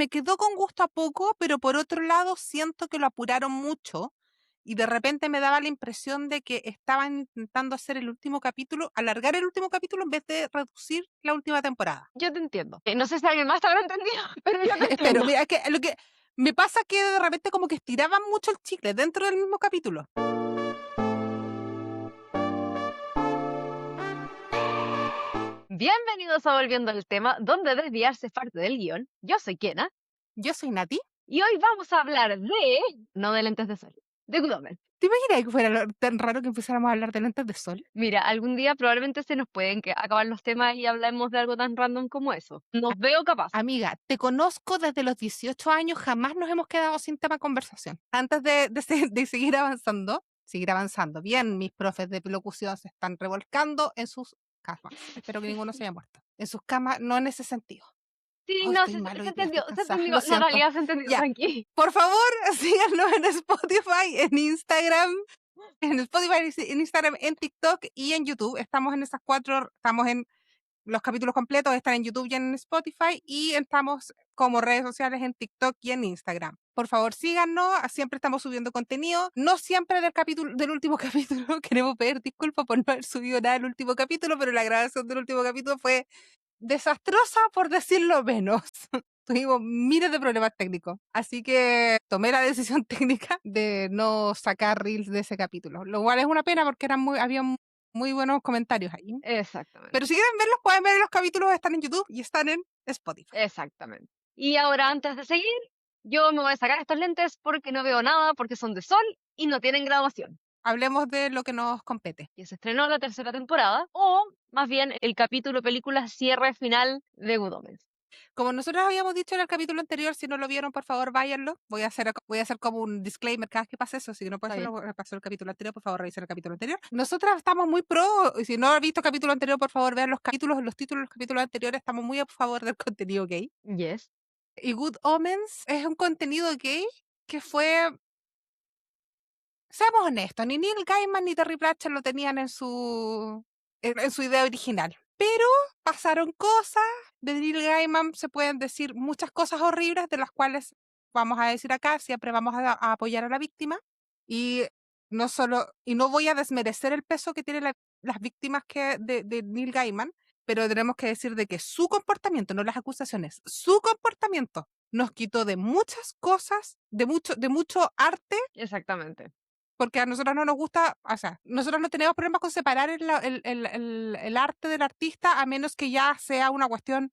me quedó con gusto a poco, pero por otro lado siento que lo apuraron mucho y de repente me daba la impresión de que estaban intentando hacer el último capítulo, alargar el último capítulo en vez de reducir la última temporada. Yo te entiendo. No sé si alguien más te habrá entendido, pero yo te Espero, entiendo. mira, que lo que me pasa que de repente como que estiraban mucho el chicle dentro del mismo capítulo. Bienvenidos a Volviendo al Tema, donde desviarse es parte del guión. Yo soy Kena, Yo soy Nati. y hoy vamos a hablar de... no de lentes de sol, de Good Omens. ¿Te imaginas que fuera tan raro que empezáramos a hablar de lentes de sol? Mira, algún día probablemente se nos pueden acabar los temas y hablemos de algo tan random como eso. Nos veo capaz. Amiga, te conozco desde los 18 años, jamás nos hemos quedado sin tema de conversación. Antes de seguir avanzando. Bien, mis profes de locución se están revolcando en sus camas. Espero que ninguno se haya muerto. En sus camas, no en ese sentido. Sí, Oh, no, estoy se, mal se hoy día, estoy entendió, se cansada, entendió. lo La siento. realidad se entendió, Ya, tranqui. por favor, síganos en Spotify, en Instagram, en Instagram, en TikTok y en YouTube. Estamos en esas 4, estamos en los capítulos completos, están en YouTube y en Spotify, y estamos como redes sociales en TikTok y en Instagram. Por favor, síganos, siempre estamos subiendo contenido, no siempre del último capítulo. Queremos pedir disculpas por no haber subido nada del último capítulo, pero la grabación del último capítulo fue desastrosa, por decirlo menos. Tuvimos miles de problemas técnicos, así que tomé la decisión técnica de no sacar reels de ese capítulo, lo cual es una pena porque había muy buenos comentarios ahí. Exactamente, Pero si quieren verlos, pueden ver los capítulos, están en YouTube y están en Spotify. exactamente. Y ahora, antes de seguir, yo me voy a sacar estos lentes porque no veo nada, porque son de sol y no tienen graduación. Hablemos de lo que nos compete. Que se estrenó la tercera temporada, o más bien el capítulo película cierre final de Good Omens. Como nosotros habíamos dicho en el capítulo anterior, si no lo vieron, por favor, váyanlo. Voy a hacer como un disclaimer cada vez que pase eso. Si no puede Está bien. hacerlo, pasó el capítulo anterior, por favor, revisen el capítulo anterior. Nosotras estamos muy pro, y si no han visto el capítulo anterior, por favor, vean los títulos de los capítulos anteriores. Estamos muy a favor del contenido gay. Yes. Y Good Omens es un contenido gay que fue... Seamos honestos, ni Neil Gaiman ni Terry Pratchett lo tenían en su idea original. Pero pasaron cosas. De Neil Gaiman se pueden decir muchas cosas horribles, de las cuales vamos a decir acá, siempre vamos a apoyar a la víctima. Y no voy a desmerecer el peso que tienen las víctimas de Neil Gaiman, pero tenemos que decir de que su comportamiento, no las acusaciones, su comportamiento nos quitó de muchas cosas, de mucho arte, Exactamente. porque a nosotros no nos gusta, o sea, nosotros no tenemos problemas con separar el arte del artista, a menos que ya sea una cuestión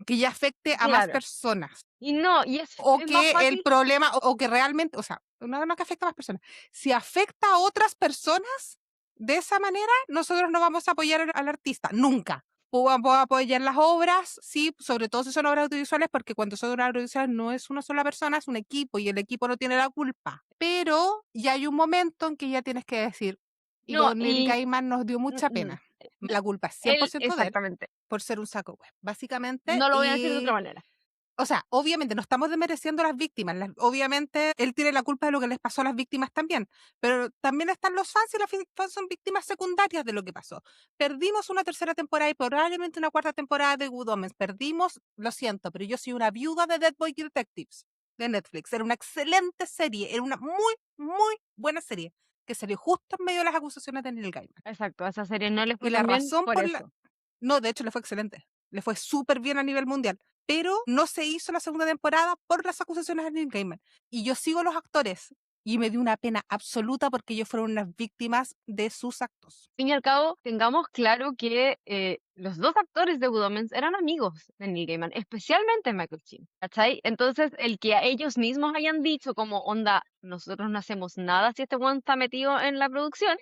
que ya afecte a más Claro. personas, Y no, y o es más que el fácil. problema, o que realmente, o sea, no que afecte a más personas, si afecta a otras personas de esa manera, nosotros no vamos a apoyar al artista, nunca. Vamos a apoyar las obras, sí, sobre todo si son obras audiovisuales, porque cuando son obras audiovisuales no es una sola persona, es un equipo, y el equipo no tiene la culpa. Pero ya hay un momento en que ya tienes que decir, y No, con Neil y Gaiman nos dio mm, mucha mm, pena. La culpa es él, 100% de él exactamente. por ser un saco web, básicamente. No lo voy a decir de otra Y manera. o sea, obviamente no estamos desmereciendo a las víctimas. Obviamente él tiene la culpa de lo que les pasó a las víctimas también. Pero también están los fans, y los fans son víctimas secundarias de lo que pasó. Perdimos una tercera temporada y probablemente una cuarta temporada de Good Omens. Perdimos, lo siento, pero yo soy una viuda de Dead Boy Detectives de Netflix. Era una excelente serie, era una muy, muy buena serie, que salió justo en medio de las acusaciones de Neil Gaiman. Exacto, a esa serie no le Y fue la tan bien razón por por la... eso. No, de hecho le fue excelente. Le fue súper bien a nivel mundial. Pero no se hizo la segunda temporada por las acusaciones de Neil Gaiman. Y yo sigo los actores. Y me dio una pena absoluta porque ellos fueron unas víctimas de sus actos. Al fin y al cabo, tengamos claro que los dos actores de Good Omens eran amigos de Neil Gaiman, especialmente Michael Sheen, ¿cachai? Entonces, el que a ellos mismos hayan dicho como, onda, nosotros no hacemos nada si este one está metido en la producción,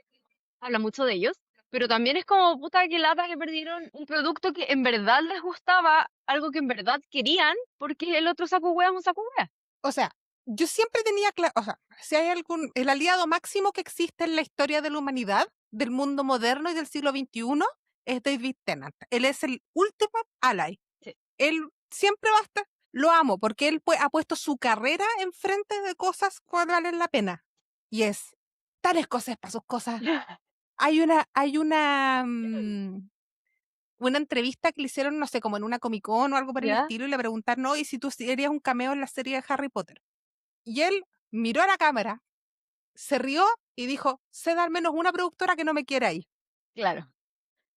habla mucho de ellos, pero también es como, puta, que lata que perdieron un producto que en verdad les gustaba, algo que en verdad querían, porque el otro saco hueá es un saco hueá. O sea, yo siempre tenía claro, o sea, si hay el aliado máximo que existe en la historia de la humanidad, del mundo moderno y del siglo XXI, es David Tennant. Él es el último ally. Sí. Él siempre basta, lo amo, porque él ha puesto su carrera enfrente de cosas que valen la pena. Y es tan escocés para sus cosas. Hay una una entrevista que le hicieron, no sé, como en una Comic Con o algo por el ¿Ya? estilo, y le preguntaron, ¿no? ¿Y si tú harías un cameo en la serie de Harry Potter? Y él miró a la cámara, se rió y dijo, sé de al menos una productora que no me quiera ahí. Claro,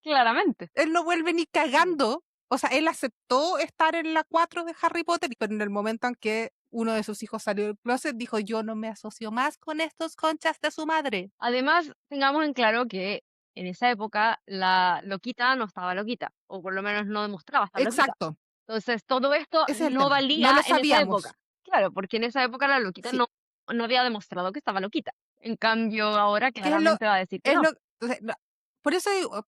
claramente. Él no vuelve ni Mm. cagando. O sea, él aceptó estar en la 4 de Harry Potter, pero en el momento en que uno de sus hijos salió del closet, dijo, yo no me asocio más con estos conchas de su madre. Además, tengamos en claro que en esa época la loquita no estaba loquita, o por lo menos no demostraba estar loquita. Exacto, Entonces, todo esto ese es el no tema. No valía lo en esa época. sabíamos. Claro, porque en esa época la loquita Sí, no había demostrado que estaba loquita. En cambio, ahora que es lo, claramente va a decir que es no. lo, entonces, por eso digo,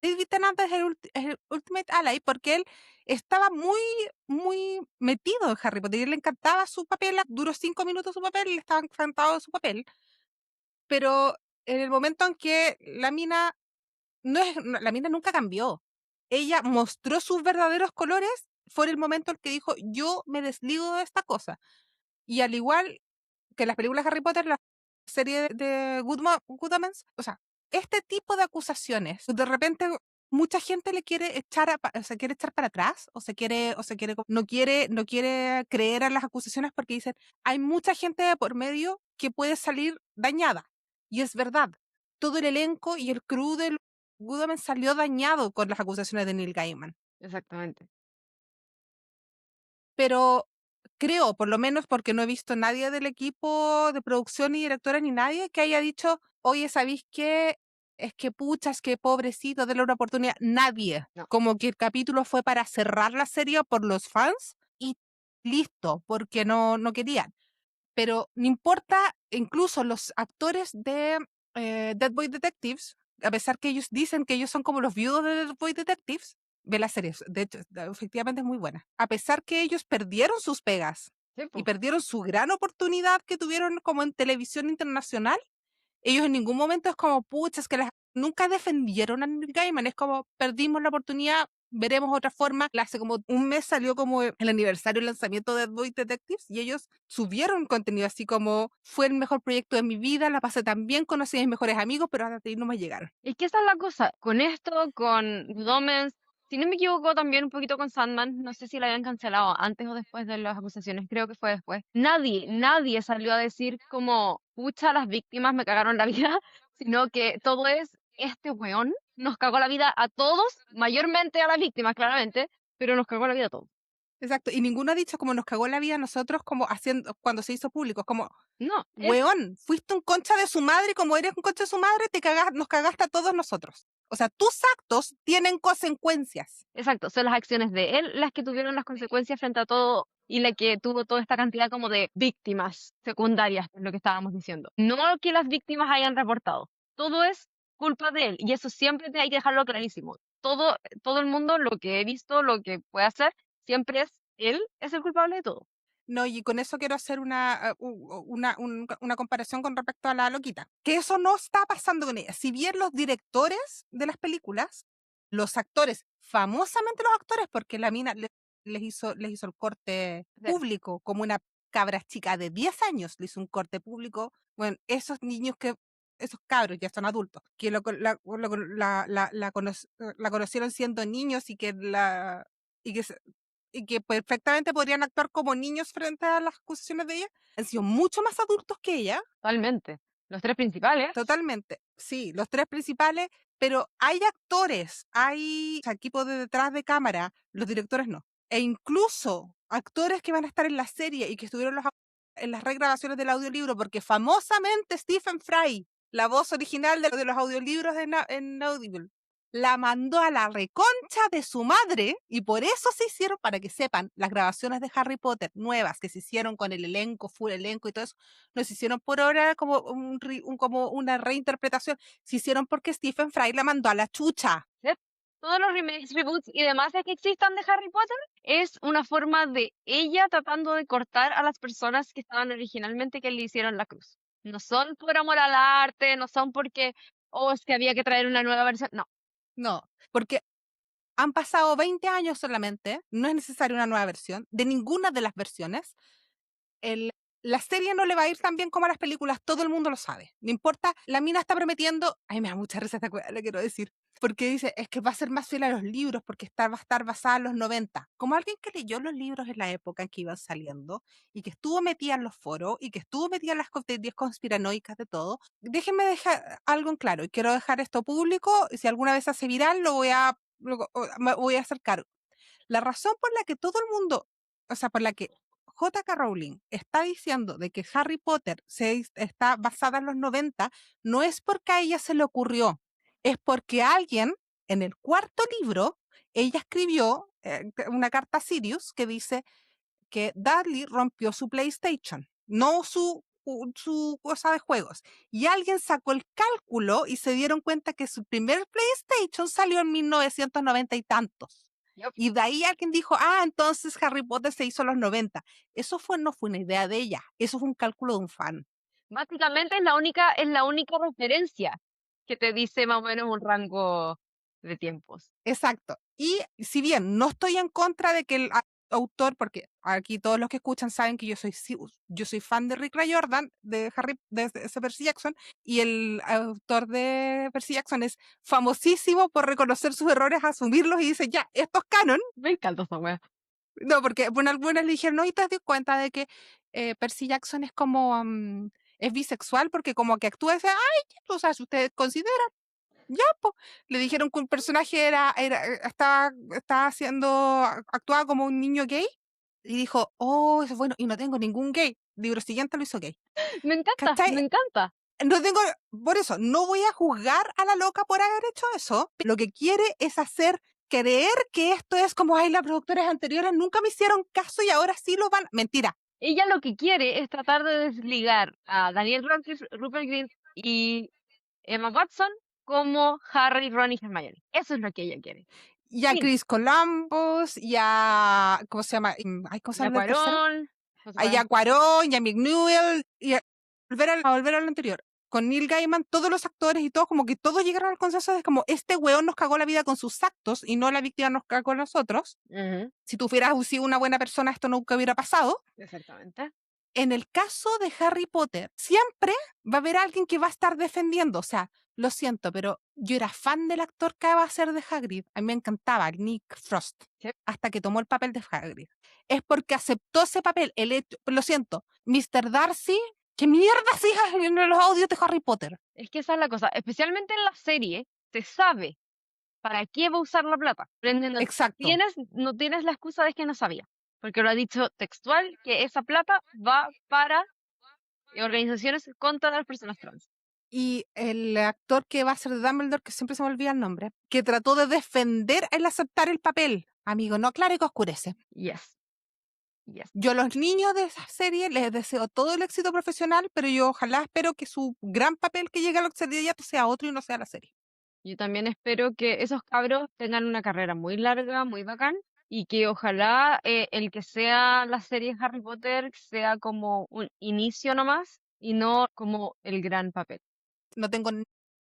David Tennant es el Ultimate Ally, porque él estaba muy, muy metido en Harry Potter, y a él le encantaba su papel, duró 5 minutos su papel, y le estaba encantado de su papel, pero en el momento en que la mina la mina nunca cambió. Ella mostró sus verdaderos colores, fue en el momento en que dijo, yo me desligo de esta cosa. Y al igual que las películas de Harry Potter, la serie de Good Omens, o sea, este tipo de acusaciones, de repente mucha gente le quiere echar, o se quiere echar para atrás, no quiere creer a las acusaciones porque dicen, hay mucha gente de por medio que puede salir dañada. Y es verdad, todo el elenco y el crew del Good Omens salió dañado con las acusaciones de Neil Gaiman. Exactamente. Pero creo, por lo menos porque no he visto nadie del equipo de producción, ni directora, ni nadie que haya dicho, oye, ¿sabéis qué? Es que puchas, que pobrecito, denle una oportunidad. Nadie. No, Como que el capítulo fue para cerrar la serie por los fans y listo, porque no querían. Pero no importa, incluso los actores de Dead Boy Detectives, a pesar que ellos dicen que ellos son como los viudos de Dead Boy Detectives, ve la serie, de hecho, efectivamente es muy buena. A pesar que ellos perdieron sus pegas sí, y po. perdieron su gran oportunidad que tuvieron como en televisión internacional, ellos en ningún momento es como, pucha, es que nunca defendieron a Neil Gaiman, es como, perdimos la oportunidad, veremos otra forma. Hace como un mes salió como el aniversario del lanzamiento de Dead Boy Detectives y ellos subieron contenido así como, fue el mejor proyecto de mi vida, la pasé tan bien, conocí a mis mejores amigos, pero hasta ahí no me llegaron. Es que esa es la cosa. Con esto, con Good Omens, si no me equivoco, también un poquito con Sandman, no sé si la habían cancelado antes o después de las acusaciones, creo que fue después. Nadie salió a decir como, pucha, las víctimas me cagaron la vida, sino que todo es, este weón nos cagó la vida a todos, mayormente a las víctimas, claramente, pero nos cagó la vida a todos. Exacto, y ninguno ha dicho como nos cagó la vida a nosotros como haciendo, cuando se hizo público, como, No, es weón, fuiste un concha de su madre y como eres un concha de su madre, nos cagaste a todos nosotros. O sea, tus actos tienen consecuencias. exacto, son las acciones de él las que tuvieron las consecuencias frente a todo y la que tuvo toda esta cantidad como de víctimas secundarias, es lo que estábamos diciendo. No que las víctimas hayan reportado, todo es culpa de él y eso siempre hay que dejarlo clarísimo. Todo el mundo, lo que he visto, lo que puede hacer, siempre es él es el culpable de todo. No, y con eso quiero hacer una comparación con respecto a la loquita. Que eso no está pasando con ella. Si bien los directores de las películas, los actores, famosamente los actores, porque la mina les hizo el corte Sí, público, como una cabra chica de 10 años, le hizo un corte público. Bueno, esos cabros ya son adultos, que la conocieron siendo niños y que y que perfectamente podrían actuar como niños frente a las acusaciones de ella, han sido mucho más adultos que ella, totalmente. Los tres principales, totalmente. Sí, los tres principales, pero hay actores, hay, o sea, equipo de detrás de cámara, los directores no. E incluso actores que van a estar en la serie y que estuvieron en las regrabaciones del audiolibro, porque famosamente Stephen Fry, la voz original de los audiolibros en Audible, la mandó a la reconcha de su madre y por eso se hicieron, para que sepan, las grabaciones de Harry Potter nuevas que se hicieron con el elenco, full elenco y todo eso, no se hicieron por ahora como, como una reinterpretación, se hicieron porque Stephen Fry la mandó a la chucha. ¿sí? Todos los remakes, reboots y demás que existan de Harry Potter es una forma de ella tratando de cortar a las personas que estaban originalmente que le hicieron la cruz. No son por amor al arte, no son porque, oh, es que había que traer una nueva versión. No, No, porque han pasado 20 años solamente, no es necesaria una nueva versión, de ninguna de las versiones. El, la serie no le va a ir tan bien como a las películas, todo el mundo lo sabe. No importa, la mina está prometiendo, ay, me da mucha risa esta cosa, le quiero decir. porque dice, es que va a ser más fiel a los libros porque va a estar basada en los 90. Como alguien que leyó los libros en la época en que iban saliendo y que estuvo metida en los foros y que estuvo metida en las teorías conspiranoicas de todo, déjenme dejar algo en claro y quiero dejar esto público. Si alguna vez se hace viral, me voy a hacer cargo. La razón por la que todo el mundo, o sea, por la que J.K. Rowling está diciendo de que Harry Potter está basada en los 90, no es porque a ella se le ocurrió, es porque alguien en el cuarto libro, ella escribió una carta a Sirius que dice que Dudley rompió su PlayStation, no su cosa de juegos. Y alguien sacó el cálculo y se dieron cuenta que su primer PlayStation salió en 1990 y tantos. Yup. Y de ahí alguien dijo, ah, entonces Harry Potter se hizo en los 90. Eso no fue una idea de ella, eso fue un cálculo de un fan. Básicamente es la única referencia que te dice más o menos un rango de tiempos. Exacto. Y si bien no estoy en contra de que el autor, porque aquí todos los que escuchan saben que yo soy fan de Rick Riordan, de ese Percy Jackson, y el autor de Percy Jackson es famosísimo por reconocer sus errores, asumirlos y dice, ya, esto es canon. Me encanta esa wea. No, porque bueno, algunas le dijeron, no, y te das cuenta de que Percy Jackson es como, es bisexual, porque como que actúa y dice, ay, o sea, si ustedes consideran ya, pues, le dijeron que un personaje estaba actuaba como un niño gay y dijo, oh, eso es bueno, y no tengo ningún gay. Libro siguiente lo hizo gay. Me encanta, ¿Cachai? me encanta. No tengo, por eso, no voy a juzgar a la loca por haber hecho eso. Lo que quiere es hacer creer que esto es como, ay, las productoras anteriores nunca me hicieron caso y ahora sí lo van. Mentira. Ella lo que quiere es tratar de desligar a Daniel Radcliffe, Rupert Grint y Emma Watson como Harry, Ron y Hermione. Eso es lo que ella quiere. Y a Fin. Chris Columbus, y a, ¿cómo se llama? Ay, ¿cómo se Ya llama el tercero? Cuarón, José A Cuarón. Jack Cuarón, y a Mick Newell, y volver a lo anterior. Con Neil Gaiman, todos los actores y todos, como que todos llegaron al consenso de como este weón nos cagó la vida con sus actos y no la víctima nos cagó a nosotros. Ujú, Si tú hubieras sido una buena persona, esto nunca hubiera pasado. exactamente. En el caso de Harry Potter, siempre va a haber alguien que va a estar defendiendo. O sea, lo siento, pero yo era fan del actor que va a ser de Hagrid. A mí me encantaba, Nick Frost, Sí. hasta que tomó el papel de Hagrid. Es porque aceptó ese papel. Lo siento, Mr. Darcy, ¿qué mierda hacía en los audios de Harry Potter? Es que esa es la cosa. Especialmente en la serie, se sabe para qué va a usar la plata. Pero Exacto. no tienes la excusa de que no sabía. Porque lo ha dicho textual que esa plata va para organizaciones contra las personas trans. Y el actor que va a ser de Dumbledore, que siempre se me olvida el nombre, que trató de defender el aceptar el papel. Amigo, no aclare que oscurece. Yes, yes. Yo a los niños de esa serie les deseo todo el éxito profesional, pero yo ojalá espero que su gran papel que llegue a la serie sea otro y no sea la serie. Yo también espero que esos cabros tengan una carrera muy larga, muy bacán, y que ojalá el que sea la serie Harry Potter sea como un inicio nomás y no como el gran papel. No tengo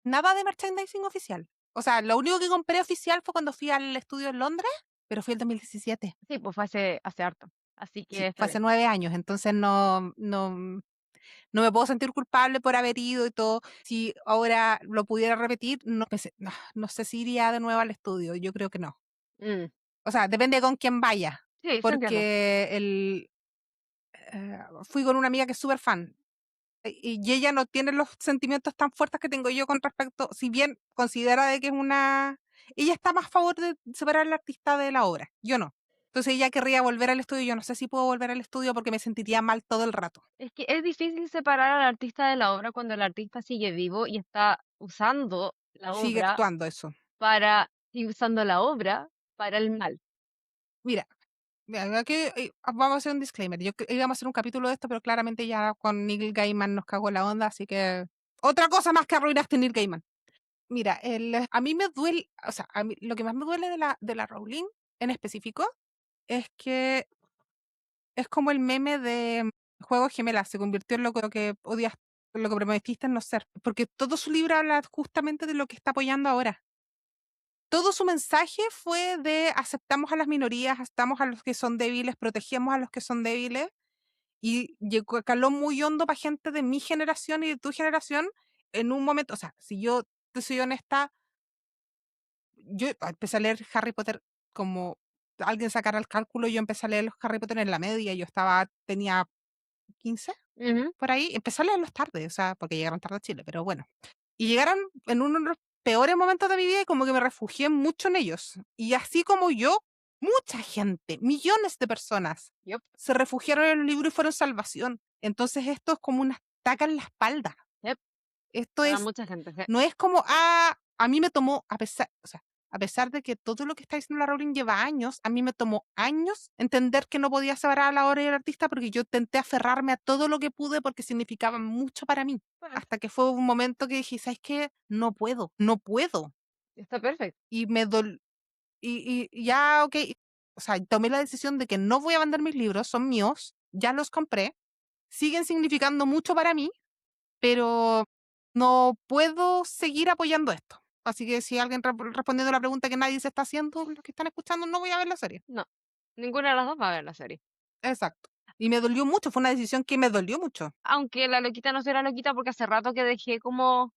nada de merchandising oficial. O sea, lo único que compré oficial fue cuando fui al estudio en Londres, pero fui el 2017. Sí, pues fue hace harto. Así que Sí, está fue hace bien. 9 años, entonces no me puedo sentir culpable por haber ido y todo. Si ahora lo pudiera repetir, no sé si iría de nuevo al estudio. Yo creo que no. Mm, O sea, depende con quién vaya. sí, se entiende. Porque fui con una amiga que es súper fan. Y ella no tiene los sentimientos tan fuertes que tengo yo con respecto, si bien considera de que es una. Ella está más a favor de separar al artista de la obra. Yo no. Entonces ella querría volver al estudio. Yo no sé si puedo volver al estudio porque me sentiría mal todo el rato. Es que es difícil separar al artista de la obra cuando el artista sigue vivo y está usando la Sigue obra actuando eso. sigue usando la obra para el mal. Mira, mira, aquí vamos a hacer un disclaimer. Íbamos a hacer un capítulo de esto, pero claramente ya con Neil Gaiman nos cagó la onda, así que otra cosa más que arruinaste Neil Gaiman. Mira, a mí me duele, o sea, a mí, lo que más me duele de la Rowling en específico es que es como el meme de Juegos Gemelas, se convirtió en lo que odias, lo que prometiste no ser, porque todo su libro habla justamente de lo que está apoyando ahora. Todo su mensaje fue de aceptamos a las minorías, aceptamos a los que son débiles, protegemos a los que son débiles, y caló muy hondo para gente de mi generación y de tu generación en un momento. O sea, si yo te soy honesta, yo empecé a leer Harry Potter como alguien sacara el cálculo, yo empecé a leer los Harry Potter en la media, tenía 15 Ujú. por ahí, empecé a leerlos tarde, o sea, porque llegaron tarde a Chile, pero bueno. Y llegaron en uno de los peores momentos de mi vida y como que me refugié mucho en ellos. Y así como yo, mucha gente, millones de personas, Yup, se refugiaron en el libro y fueron salvación. Entonces esto es como una estaca en la espalda. yep, Esto para es, mucha gente. Sí. no es como, a mí me tomó, a pesar, o sea, a pesar de que todo lo que está diciendo la Rowling lleva años, a mí me tomó años entender que no podía separar a la obra y al artista porque yo intenté aferrarme a todo lo que pude porque significaba mucho para mí. Bueno, Hasta que fue un momento que dije, ¿sabes qué? No puedo, no puedo. está perfecto. Y me dol y ya, ok, o sea, tomé la decisión de que no voy a vender mis libros, son míos, ya los compré, siguen significando mucho para mí, pero no puedo seguir apoyando esto. Así que si alguien respondiendo a la pregunta que nadie se está haciendo, los que están escuchando, no voy a ver la serie. No, ninguna de las dos va a ver la serie. Exacto. Y me dolió mucho, fue una decisión que me dolió mucho. Aunque la loquita no será loquita porque hace rato que dejé como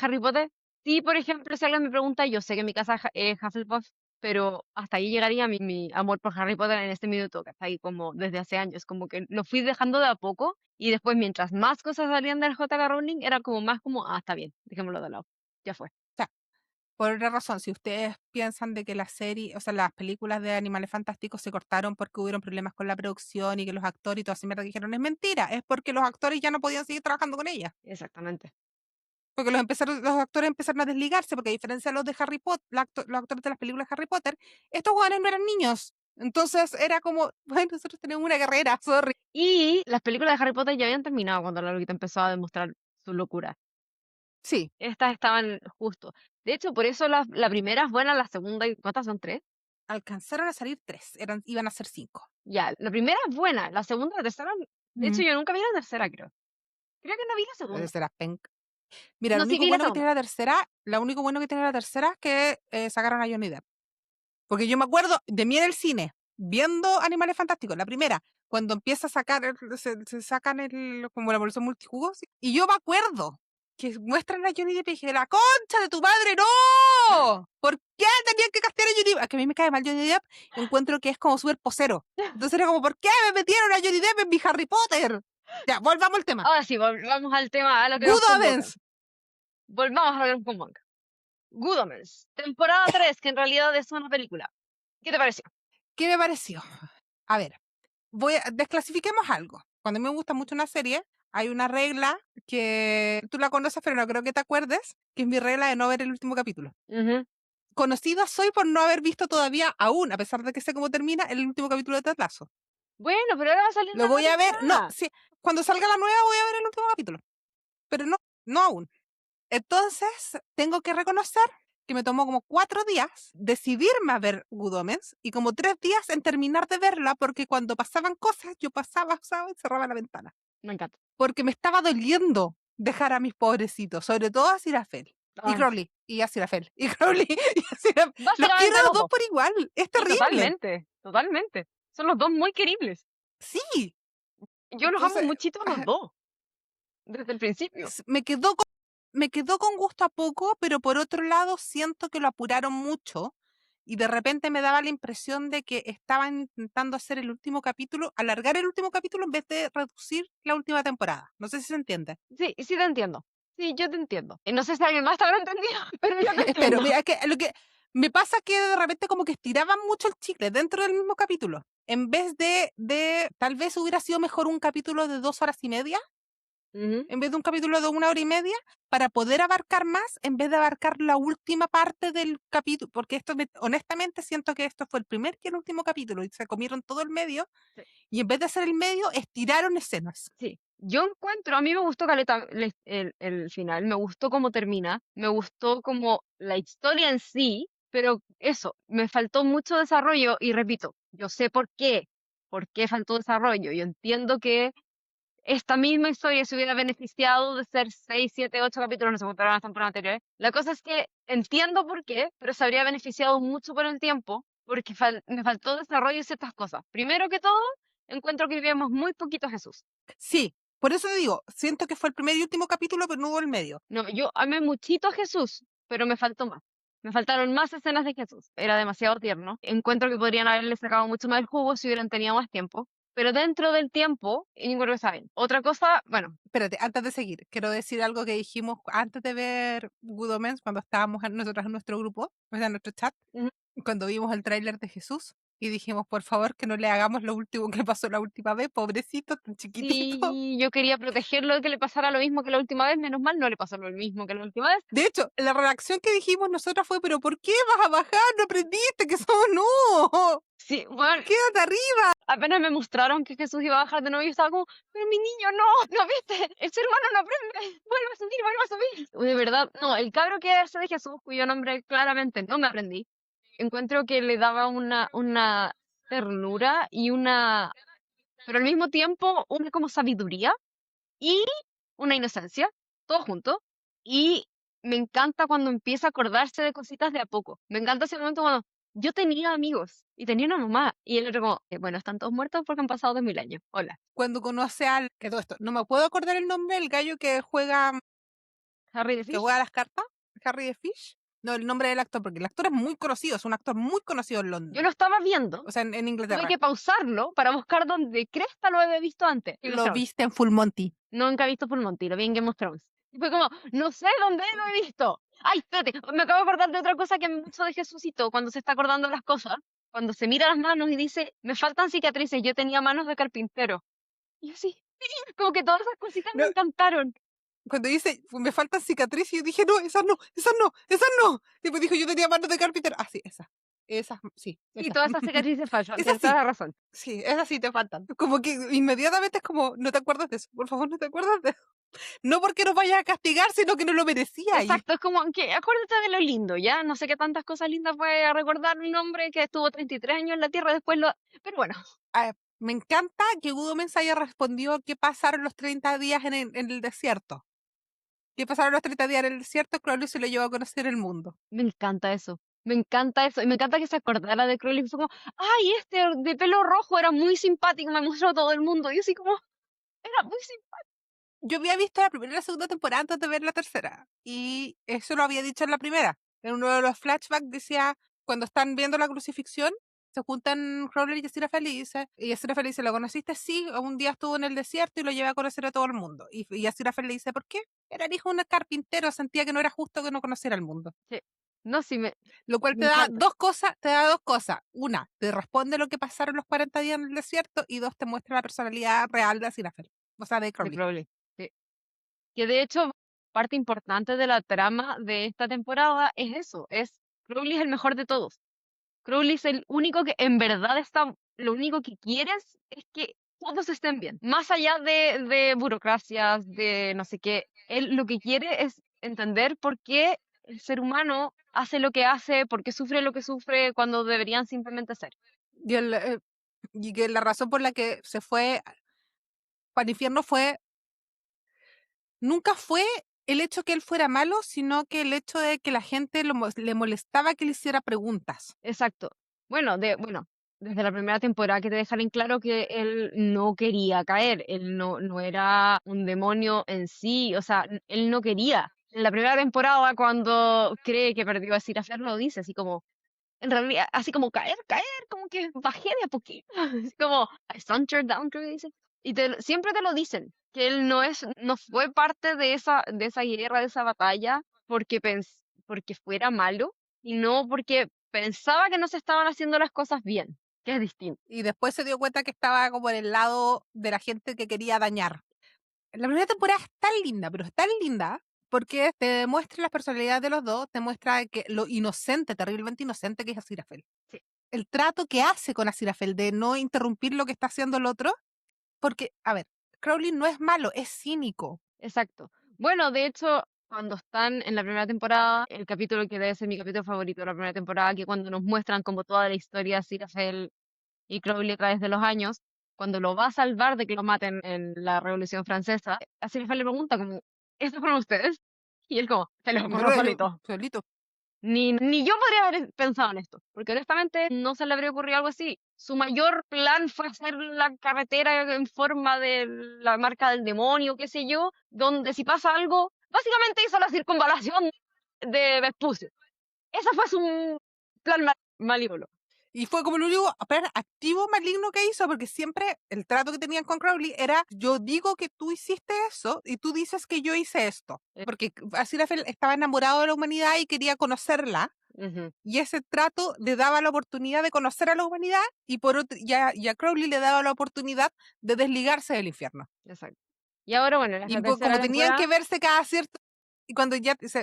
Harry Potter. Sí, por ejemplo, si alguien me pregunta, yo sé que mi casa es Hufflepuff, pero hasta ahí llegaría mi amor por Harry Potter en este minuto, que está ahí como desde hace años, como que lo fui dejando de a poco y después mientras más cosas salían del J.K. Rowling era como más como, está bien, dejémoslo de lado, ya fue. O sea, por otra razón, si ustedes piensan de que la serie, o sea, las películas de Animales Fantásticos se cortaron porque hubieron problemas con la producción y que los actores y toda esa mierda dijeron, es mentira, es porque los actores ya no podían seguir trabajando con ella. Exactamente. Porque los actores empezaron a desligarse, porque a diferencia de los de Harry Potter, los actores de las películas de Harry Potter, estos jóvenes no eran niños. Entonces era como, bueno, nosotros tenemos una carrera, sorry. Y las películas de Harry Potter ya habían terminado cuando la loquita empezó a demostrar su locura. Sí, Estas estaban justo. De hecho, por eso la primera es buena, la segunda, ¿cuántas son? ¿Tres? alcanzaron a salir 3, iban a ser 5. Ya, la primera es buena, la segunda, la tercera, de hecho yo nunca vi la tercera, creo. Creo que no vi la segunda. Será penca. Mira, No, lo sí único vi la bueno que segunda. tiene la tercera, lo único bueno que tiene la tercera es que sacaron a Johnny Depp. Porque yo me acuerdo de mí en el cine, viendo Animales Fantásticos, la primera, cuando empieza a sacar, se sacan como la evolución multijugos, y yo me acuerdo que muestran a Johnny Depp y dije, la concha de tu madre, no, ¿por qué tenían que castear a Johnny Depp? A que a mí me cae mal Johnny Depp, encuentro que es como súper posero. Entonces era como, ¿por qué me metieron a Johnny Depp en mi Harry Potter? Ya, volvamos al tema. Ahora sí, volvamos al tema, a lo que nos Good convoca. Omens. Volvamos a lo que nos convoca. Good Omens, temporada 3, que en realidad es una película. ¿Qué te pareció? ¿Qué me pareció? A ver, desclasifiquemos algo. Cuando me gusta mucho una serie, hay una regla que tú la conoces, pero no creo que te acuerdes, que es mi regla de no ver el último capítulo. Ujú. Conocida soy por no haber visto todavía aún, a pesar de que sé cómo termina el último capítulo de Ted Lasso. Bueno, pero ahora va a salir Lo una nueva voy a ver, no, temporada. sí, cuando salga la nueva voy a ver el último capítulo, pero no, no aún. Entonces, tengo que reconocer que me tomó como 4 días decidirme a ver Good Omens y como 3 días en terminar de verla porque cuando pasaban cosas, yo pasaba, ¿sabes? Cerraba la ventana. Me encanta. Porque me estaba doliendo dejar a mis pobrecitos, sobre todo a Sirafel y Ay, Crowley, y a Sirafel, y Crowley, y a Sirafel. Los quiero básicamente a los los dos dos. por igual, es Sí, terrible. totalmente, totalmente. Son los dos muy queribles. Sí, Yo los amo entonces muchito a los dos, desde el principio. me quedó me quedó con gusto a poco, pero por otro lado siento que lo apuraron mucho y de repente me daba la impresión de que estaban intentando hacer el último capítulo, alargar el último capítulo en vez de reducir la última temporada. No sé si se entiende. Sí, sí te entiendo. Sí, yo te entiendo. Y no sé si alguien más te habrá entendido, pero yo te Espero, entiendo. mira, que lo que me pasa es que de repente como que estiraban mucho el chicle dentro del mismo capítulo. En vez tal vez hubiera sido mejor un capítulo de 2 horas y media, Ujú. en vez de un capítulo de 1 hora y media, para poder abarcar más, en vez de abarcar la última parte del capítulo, porque honestamente siento que esto fue el primer y el último capítulo, y se comieron todo el medio, Sí, y en vez de hacer el medio, estiraron escenas. sí. Yo encuentro, a mí me gustó caleta el final, me gustó cómo termina, me gustó como la historia en sí, pero eso, me faltó mucho desarrollo y repito, yo sé por qué faltó desarrollo. Yo entiendo que esta misma historia se hubiera beneficiado de ser 6, 7, 8 capítulos, no se contaron las temporadas anteriores. La cosa es que entiendo por qué, pero se habría beneficiado mucho por el tiempo, porque me faltó desarrollo de ciertas cosas. Primero que todo, encuentro que vimos muy poquito a Jesús. Sí, por eso te digo, siento que fue el primer y último capítulo, pero no hubo el medio. No, yo amé muchito a Jesús, pero me faltó más. Me faltaron más escenas de Jesús. Era demasiado tierno. Encuentro que podrían haberle sacado mucho más el jugo si hubieran tenido más tiempo. Pero dentro del tiempo, encuentro que está bien. Otra cosa, bueno, Espérate, antes de seguir, quiero decir algo que dijimos antes de ver Good Omens, cuando estábamos nosotros en nuestro grupo, o sea, en nuestro chat, ujú, cuando vimos el tráiler de Jesús, y dijimos, por favor, que no le hagamos lo último que pasó la última vez, pobrecito, tan chiquitito. sí, yo quería protegerlo de que le pasara lo mismo que la última vez. Menos mal no le pasó lo mismo que la última vez. De hecho, la reacción que dijimos nosotras fue, pero ¿por qué vas a bajar? No aprendiste que somos no. Sí, bueno, Quédate arriba. apenas me mostraron que Jesús iba a bajar de nuevo, yo estaba como, pero mi niño, no, ¿no viste? El ser humano no aprende, vuelve a subir, vuelve a subir. De verdad, no, el cabro que hace de Jesús, cuyo nombre claramente no me aprendí, encuentro que le daba una ternura y una, pero al mismo tiempo una como sabiduría y una inocencia, todo junto. Y me encanta cuando empieza a acordarse de cositas de a poco. Me encanta ese momento cuando yo tenía amigos y tenía una mamá y el otro como, bueno, están todos muertos porque han pasado 2000 años. Hola, Cuando conoce al, que todo esto, no me puedo acordar el nombre del gallo Harry the que Fish. juega las cartas, Harry the Fish. No, el nombre del actor, porque el actor es muy conocido, es un actor muy conocido en Yo Londres, lo estaba viendo, o sea, en tuve Inglaterra. que pausarlo para buscar dónde cresta lo había visto antes. Game of Lo Thrones. viste en Full Monty. Nunca he visto Full Monty, lo vi en Game of Thrones. Y fue como, no sé dónde lo he visto. Ay, espérate, me acabo de acordar de otra cosa que mucho de Jesucito, cuando se está acordando las cosas, cuando se mira las manos y dice, me faltan cicatrices, yo tenía manos de carpintero. Y así, como que todas esas cositas me No, encantaron. cuando dice, me faltan cicatrices, yo dije, no, esas no, esas no, esas no. Después dijo, yo tenía manos de carpintero. Ah, sí, esas, sí, Sí, esas. todas esas cicatrices faltan, Esas tienes toda sí, la razón. sí, esas sí te faltan. Como que inmediatamente es como, no te acuerdas de eso, por favor, no te acuerdas de eso. No porque nos vayas a castigar, sino que no lo merecía. Exacto, es como que acuérdate de lo lindo, ¿ya? No sé qué tantas cosas lindas puede recordar un hombre que estuvo 33 años en la Tierra, después lo... Pero bueno, Me encanta que Udo Mensa haya respondido qué pasaron los 30 días en el desierto. ¿Qué pasaron los 30 días en el desierto? Crowley se lo llevó a conocer el mundo. me encanta eso. Me encanta eso. Y me encanta que se acordara de Crowley. Fue como, ay, este de pelo rojo era muy simpático, me mostró a todo el mundo. Y yo así como, era muy simpático. Yo había visto la primera y la segunda temporada antes de ver la tercera. Y eso lo había dicho en la primera. En uno de los flashbacks decía, cuando están viendo la crucifixión, se juntan Crowley y Aziraphale y Aziraphale dice, ¿lo conociste? Sí, un día estuvo en el desierto y lo llevé a conocer a todo el mundo. Y Aziraphale le dice, ¿por qué? Era el hijo de un carpintero, sentía que no era justo que no conociera el mundo. Sí. No, sí, Lo cual me encanta. te da dos cosas. Una, te responde lo que pasaron los 40 días en el desierto y dos, te muestra la personalidad real de Aziraphale. O sea, de De Crowley. Crowley. Sí. Que de hecho, parte importante de la trama de esta temporada es eso. Es Crowley es el mejor de todos. Crowley es el único que en verdad está, lo único que quieres es que todos estén bien. Más allá de burocracias, de no sé qué, él lo que quiere es entender por qué el ser humano hace lo que hace, por qué sufre lo que sufre cuando deberían simplemente ser. Y, y que la razón por la que se fue para el infierno nunca fue el hecho que él fuera malo, sino que el hecho de que la gente le molestaba que le hiciera preguntas. Exacto. Bueno, desde la primera temporada que te dejan en claro que él no quería caer, él no era un demonio en sí, o sea, él no quería. En la primera temporada, cuando cree que perdió a Sir lo dice así como, en realidad, así como caer, como que bajé de a poquito, así como, I sauntered down, creo que dice. Y siempre te lo dicen, que él no fue parte de esa guerra, de esa batalla, porque fuera malo, sino porque pensaba que no se estaban haciendo las cosas bien, que es distinto. Y después se dio cuenta que estaba como en el lado de la gente que quería dañar. La primera temporada es tan linda, pero es tan linda porque te demuestra las personalidades de los dos, te muestra que lo inocente, terriblemente inocente que es Aziraphale. Sí, El trato que hace con Aziraphale de no interrumpir lo que está haciendo el otro, porque, a ver, Crowley no es malo, es cínico. exacto. Bueno, de hecho, cuando están en la primera temporada, el capítulo que debe ser mi capítulo favorito de la primera temporada, que cuando nos muestran como toda la historia de Sirafel y Crowley a través de los años, cuando lo va a salvar de que lo maten en la Revolución Francesa, a Sirafel le pregunta como, ¿estos fueron ustedes? Y él como, se les ocurrió solito. Solito. Ni yo podría haber pensado en esto, porque honestamente no se le habría ocurrido algo así. Su mayor plan fue hacer la carretera en forma de la marca del demonio, qué sé yo, donde si pasa algo, básicamente hizo la circunvalación de Vespucio. Ese fue su plan malévolo. Y fue como el único plan activo maligno que hizo, porque siempre el trato que tenían con Crowley era, yo digo que tú hiciste eso y tú dices que yo hice esto. Porque Aziraphale estaba enamorado de la humanidad y quería conocerla. Ujú, Y ese trato le daba la oportunidad de conocer a la humanidad y por otro, y a Crowley le daba la oportunidad de desligarse del infierno. exacto. Y ahora, bueno, en esta Y tercera como tenían temporada, que verse cada cierto, y cuando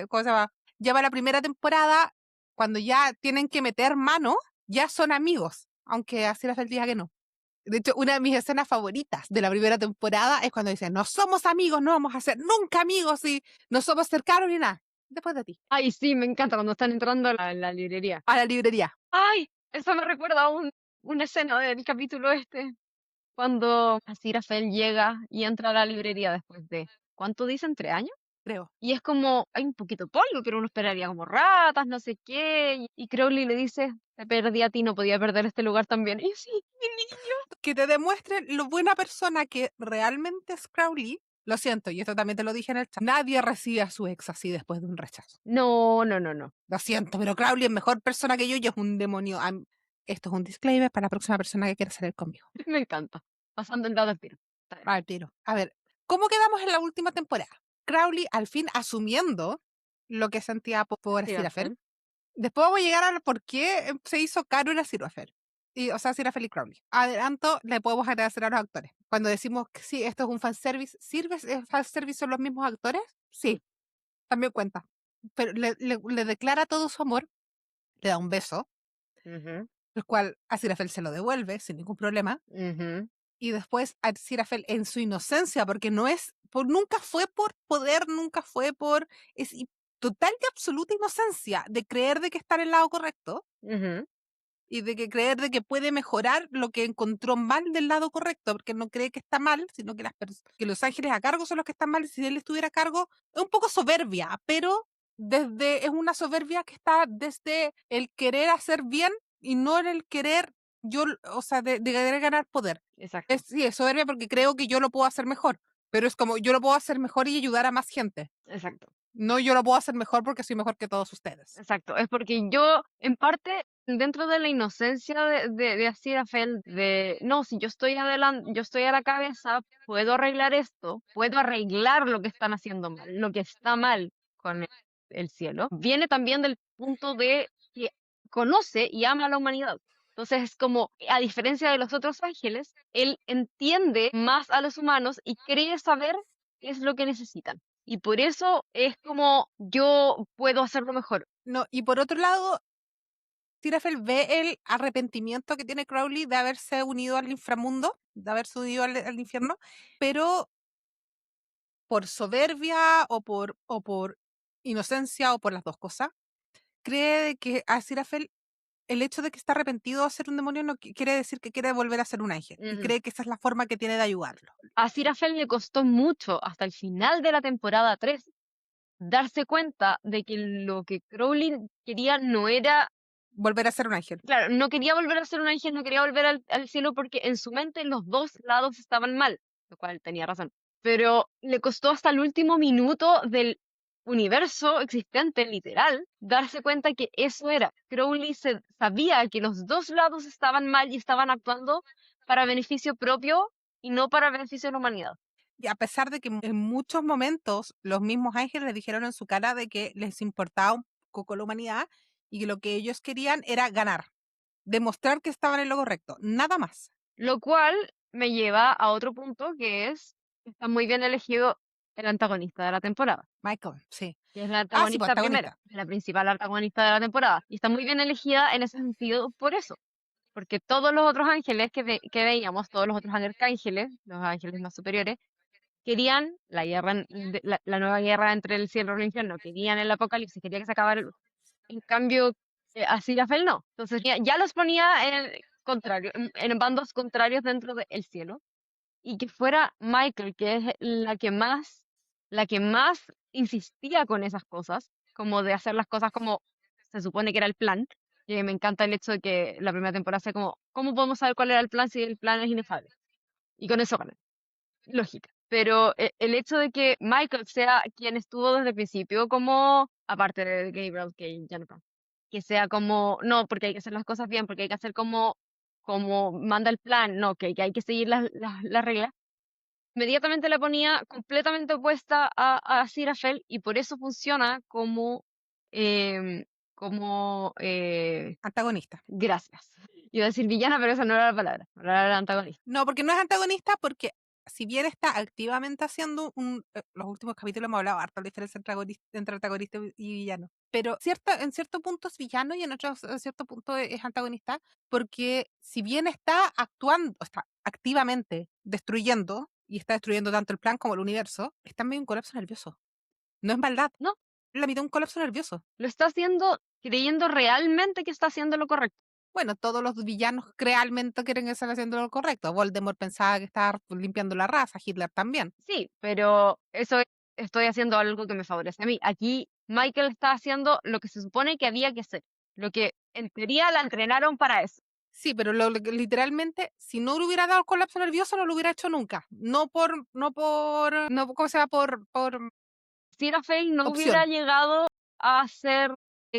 ¿cómo se llama? Ya va la primera temporada, cuando ya tienen que meter mano, ya son amigos, aunque así la diga que no. De hecho, una de mis escenas favoritas de la primera temporada es cuando dicen, no somos amigos, no vamos a ser nunca amigos y no somos cercanos ni nada. Después de ti, ay, sí, me encanta cuando están entrando a la librería. a la librería. Ay, eso me recuerda a una escena del capítulo este, cuando Aziraphale llega y entra a la librería después de, ¿cuánto dicen? ¿3 años? Creo. Y es como, hay un poquito de polvo, pero uno esperaría como ratas, no sé qué. Y Crowley le dice, te perdí a ti, no podía perder este lugar también. Y yo, sí, mi niño. Que te demuestren lo buena persona que realmente es Crowley. Lo siento, y esto también te lo dije en el chat. Nadie recibe a su ex así después de un rechazo. No, no, no, no. Lo siento, pero Crowley es mejor persona que yo y es un demonio. Esto es un disclaimer para la próxima persona que quiera salir conmigo. Me encanta. Pasando el dado al tiro. Está bien. A ver, tiro. A ver, ¿cómo quedamos en la última temporada? Crowley al fin asumiendo lo que sentía por Aziraphale. Aziraphale. Después voy a llegar a por qué se hizo caro en Aziraphale. O sea, Aziraphale y Crowley. Adelanto, le podemos agradecer a los actores. Cuando decimos que sí, esto es un fanservice, ¿sirve? ¿Es fanservice son los mismos actores? Sí, también cuenta. Pero le declara todo su amor, le da un beso, Ujú, el cual Aziraphale se lo devuelve sin ningún problema. ujú, Y después Aziraphale en su inocencia, porque no es, nunca fue por poder, nunca fue por, total y absoluta inocencia de creer de que está en el lado correcto ujú. y de que creer de que puede mejorar lo que encontró mal del lado correcto, porque no cree que está mal, sino que, que los ángeles a cargo son los que están mal, y si él estuviera a cargo, es un poco soberbia, pero es una soberbia que está desde el querer hacer bien y no en el querer, o sea, de querer ganar poder. Exacto, Sí, es soberbia porque creo que yo lo puedo hacer mejor, pero es como yo lo puedo hacer mejor y ayudar a más gente. exacto. No, yo lo puedo hacer mejor porque soy mejor que todos ustedes. Exacto, es porque yo, en parte, dentro de la inocencia de Aziraphale, de, no, si yo estoy adelante, yo estoy a la cabeza, puedo arreglar esto, puedo arreglar lo que están haciendo mal, lo que está mal con el cielo, viene también del punto de que conoce y ama a la humanidad. Entonces es como, a diferencia de los otros ángeles, él entiende más a los humanos y cree saber qué es lo que necesitan. Y por eso es como yo puedo hacerlo mejor. No, y por otro lado, Tirafel ve el arrepentimiento que tiene Crowley de haberse unido al inframundo, de haberse unido al infierno, pero por soberbia o por inocencia o por las dos cosas, cree que a Sirafel el hecho de que está arrepentido de ser un demonio no quiere decir que quiere volver a ser un ángel, y Ujú. cree que esa es la forma que tiene de ayudarlo. A Sirafel le costó mucho hasta el final de la temporada 3 darse cuenta de que lo que Crowley quería no era, Volver a ser un ángel. claro, no quería volver a ser un ángel, no quería volver al cielo porque en su mente los dos lados estaban mal, lo cual tenía razón. Pero le costó hasta el último minuto del universo existente, literal, darse cuenta que eso era. Crowley sabía que los dos lados estaban mal y estaban actuando para beneficio propio y no para beneficio de la humanidad. Y a pesar de que en muchos momentos los mismos ángeles le dijeron en su cara de que les importaba un poco la humanidad y que lo que ellos querían era ganar, demostrar que estaban en lo correcto, nada más. Lo cual me lleva a otro punto que es que está muy bien elegido el antagonista de la temporada, Michael, sí. que es la Ah, sí, pues antagonista primera, antagonista. la principal antagonista de la temporada. Y está muy bien elegida en ese sentido por eso. Porque todos los otros ángeles que veíamos, todos los otros arcángeles, los ángeles más superiores, querían la guerra, la nueva guerra entre el cielo y el infierno, querían el apocalipsis, querían que se acabara. En cambio, a Sirafel no. Entonces ya los ponía en el contrario, en bandos contrarios dentro del cielo. Y que fuera Michael, que es la que más insistía con esas cosas, como de hacer las cosas como se supone que era el plan. Y me encanta el hecho de que la primera temporada sea como, ¿cómo podemos saber cuál era el plan si el plan es inefable? Y con eso ganan. Lógica. Pero el hecho de que Michael sea quien estuvo desde el principio, como, aparte de Gabriel, que ya no está, que sea como, no, porque hay que hacer las cosas bien, porque hay que hacer como manda el plan, no, que hay que seguir las reglas, inmediatamente la ponía completamente opuesta a Sirafel y por eso funciona em, como, Antagonista. gracias. Iba a decir villana, pero esa no era la palabra, no era la antagonista. No, porque no es antagonista, porque si bien está activamente haciendo los últimos capítulos hemos hablado harto de la diferencia entre antagonista y villano. Pero en cierto punto es villano y en cierto punto es antagonista, porque si bien está actuando, está activamente destruyendo, y está destruyendo tanto el plan como el universo, está en medio de un colapso nervioso. No es maldad, No, es la mitad de un colapso nervioso. lo está haciendo creyendo realmente que está haciendo lo correcto. Bueno, todos los villanos realmente quieren estar haciendo lo correcto. Voldemort pensaba que estaba limpiando la raza, Hitler también. Sí, pero estoy haciendo algo que me favorece a mí. Aquí Michael está haciendo lo que se supone que había que hacer, lo que en teoría la entrenaron para eso. Sí, pero literalmente, si no le hubiera dado el colapso nervioso, no lo hubiera hecho nunca. ¿Cómo se llama? Por Si Rafael no hubiera opción. llegado a ser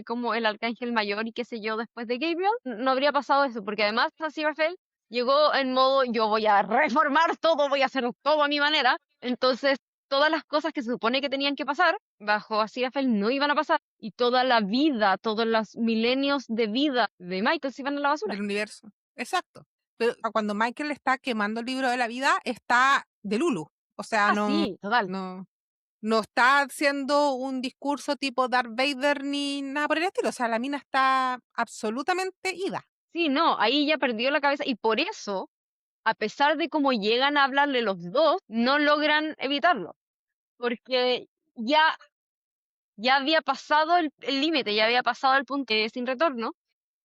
como el arcángel mayor y qué sé yo después de Gabriel, no habría pasado eso, porque además así Rafael llegó en modo yo voy a reformar todo, voy a hacer todo a mi manera. Entonces, todas las cosas que se supone que tenían que pasar bajo así Rafael no iban a pasar y toda la vida, todos los milenios de vida de Michael se iban a la basura. Del universo. Exacto. Pero cuando Michael está quemando el libro de la vida, está de Lulu. O sea, Ah, sí, total. no, no está haciendo un discurso tipo Darth Vader ni nada por el estilo. O sea, la mina está absolutamente ida. Sí, no, ahí ya perdió la cabeza y por eso a pesar de cómo llegan a hablarle los dos, no logran evitarlo, porque ya, ya había pasado el límite, ya había pasado el punto sin retorno,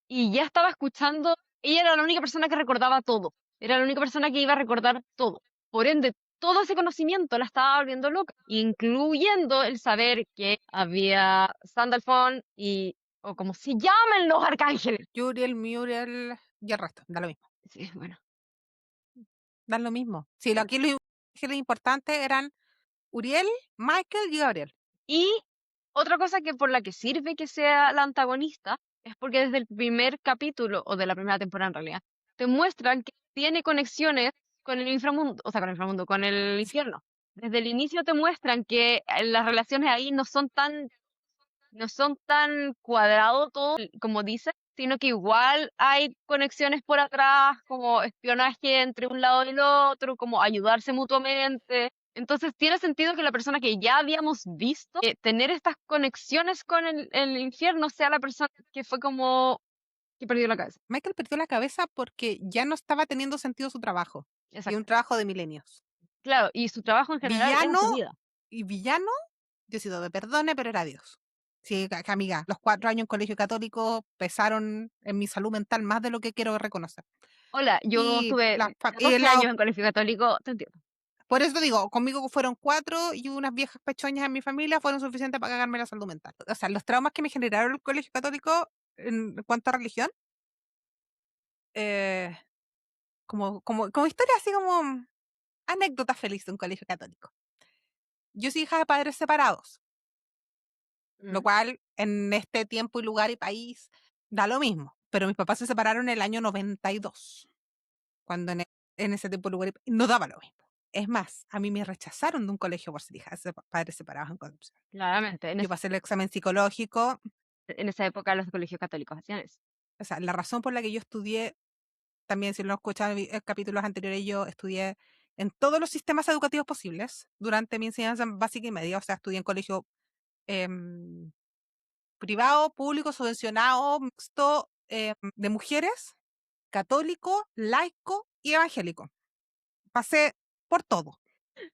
y ya estaba escuchando, ella era la única persona que recordaba todo, era la única persona que iba a recordar todo. Por ende, todo ese conocimiento la estaba volviendo loca, incluyendo el saber que había Sandalphon y, o como se llaman los arcángeles. Uriel, Muriel y el resto. Da lo mismo. Sí, bueno. Dan lo mismo. Sí, Bueno. aquí los ángeles importantes eran Uriel, Michael y Gabriel. Y otra cosa que por la que sirve que sea la antagonista es porque desde el primer capítulo, o de la primera temporada en realidad, te muestran que tiene conexiones con el inframundo, o sea, con el inframundo, con el Sí. infierno. Desde el inicio te muestran que las relaciones ahí no son tan cuadrado todo como dice, sino que igual hay conexiones por atrás, como espionaje entre un lado y el otro, como ayudarse mutuamente. Entonces tiene sentido que la persona que ya habíamos visto, tener estas conexiones con el infierno sea la persona que fue como que perdió la cabeza. Michael perdió la cabeza porque ya no estaba teniendo sentido su trabajo. Y un Exacto. trabajo de milenios. Claro, y su trabajo en general era Villano su vida. y villano, Diosito me perdone, pero era Dios. Sí, amiga, los 4 años en colegio católico pesaron en mi salud mental más de lo que quiero reconocer. Hola, yo Y, estuve la, fa- y 14 años en colegio católico, te entiendo. por eso digo, conmigo fueron 4 y unas viejas pechoñas en mi familia fueron suficientes para cagarme la salud mental. O sea, los traumas que me generaron el colegio católico en cuanto a religión, eh, como historia así como anécdota feliz de un colegio católico. Yo soy hija de padres separados, lo Mm, cual en este tiempo y lugar y país da lo mismo. Pero mis papás se separaron en el año 92, cuando en ese tiempo y lugar y país no daba lo mismo. Es más, a mí me rechazaron de un colegio por ser hija de padres separados en Concepción. claramente, Yo pasé el examen psicológico. en esa época los colegios católicos hacían eso. O sea, la razón por la que yo estudié, también si lo escuchaban en capítulos anteriores, yo estudié en todos los sistemas educativos posibles durante mi enseñanza básica y media. O sea, estudié en colegio em, privado, público, subvencionado, mixto, de mujeres, católico, laico y evangélico. Pasé por todo.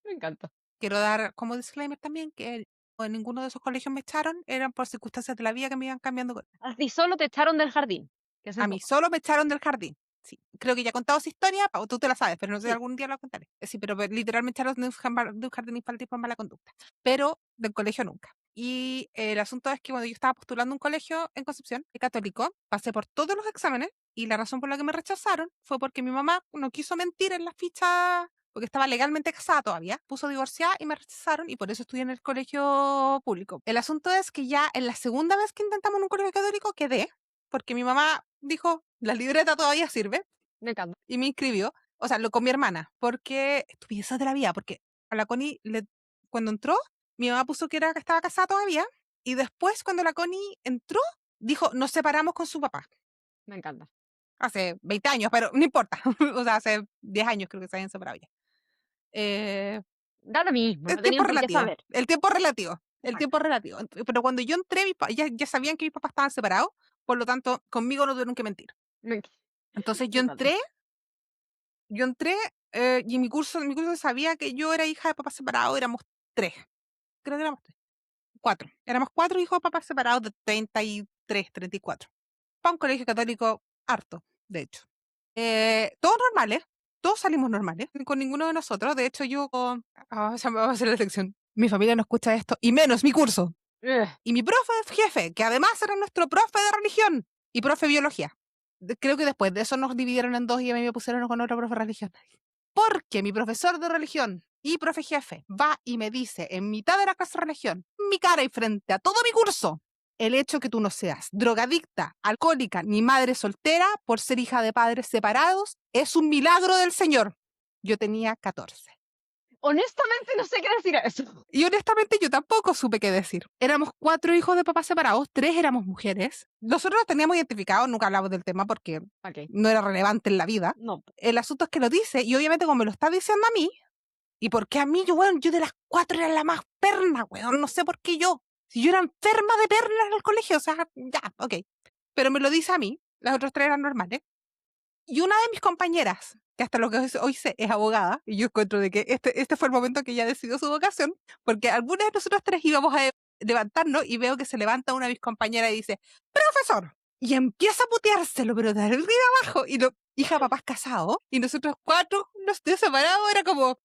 Me encanta. Quiero dar como disclaimer también que en ninguno de esos colegios me echaron, eran por circunstancias de la vida que me iban cambiando. Así solo te echaron del jardín, que eso A es mí poco. solo me echaron del jardín. Sí, creo que ya he contado esa historia, o tú te la sabes, pero no sé si Sí, algún día la contaré. Sí, pero literalmente me echaron de un jardín infantil por mala conducta, pero del colegio nunca. Y el asunto es que cuando yo estaba postulando un colegio en Concepción, católico, pasé por todos los exámenes y la razón por la que me rechazaron fue porque mi mamá no quiso mentir en la ficha, porque estaba legalmente casada todavía, puso divorciada y me rechazaron y por eso estudié en el colegio público. El asunto es que ya en la segunda vez que intentamos en un colegio católico quedé, porque mi mamá dijo, la libreta todavía sirve, Me encanta. y me inscribió, o sea, lo con mi hermana, porque estupideces de la vida, porque a la Connie, cuando entró, mi mamá puso que estaba casada todavía, y después cuando la Connie entró, dijo, nos separamos con su papá. Me encanta. Hace 20 años, pero no importa. O sea, hace 10 años creo que se habían separado ya. Da lo mismo, El no tiempo tenían por qué relativo. saber. El tiempo relativo. El Exacto. tiempo relativo. Pero cuando yo entré, ya sabían que mis papás estaban separados, por lo tanto, conmigo no tuvieron que mentir. Me, Entonces me encanta. yo entré y en mi curso sabía que yo era hija de papás separados, éramos 3. Creo que éramos 3. 4. Éramos 4 hijos de papás separados de 33, 34. Para un colegio católico harto, de hecho. Todos normales, todos salimos normales, con ninguno de nosotros. De hecho, ya me va a hacer la lección. Mi familia no escucha esto, y menos mi curso. Ugh, Y mi profe jefe, que además era nuestro profe de religión y profe de biología. Creo que después de eso nos dividieron en 2 y a mí me pusieron con otro profe de religión. Porque mi profesor de religión y profe jefe va y me dice en mitad de la clase de religión, en mi cara y frente a todo mi curso, el hecho que tú no seas drogadicta, alcohólica ni madre soltera por ser hija de padres separados es un milagro del Señor. Yo tenía 14. honestamente no sé qué decir a eso. Y honestamente yo tampoco supe qué decir. Éramos 4 hijos de papás separados, 3 éramos mujeres. Nosotros los teníamos identificados, nunca hablamos del tema porque Ok, no era relevante en la vida. no. El asunto es que lo dice y obviamente como me lo está diciendo a mí, ¿y por qué a mí? Yo de las 4 era la más perna, weón, no sé por qué yo. Si yo era enferma de perna en el colegio, o sea, ya, ok. Pero me lo dice a mí, las otras 3 eran normales. Y una de mis compañeras, que hasta lo que hoy sé es abogada, y yo encuentro de que este fue el momento que ella decidió su vocación, porque algunas de nosotros 3 íbamos a levantarnos y veo que se levanta una de mis compañeras y dice, ¡profesor! Y empieza a puteárselo, pero de arriba abajo. Y hija, papás casados, y nosotros 4 nos estoy separados, era como...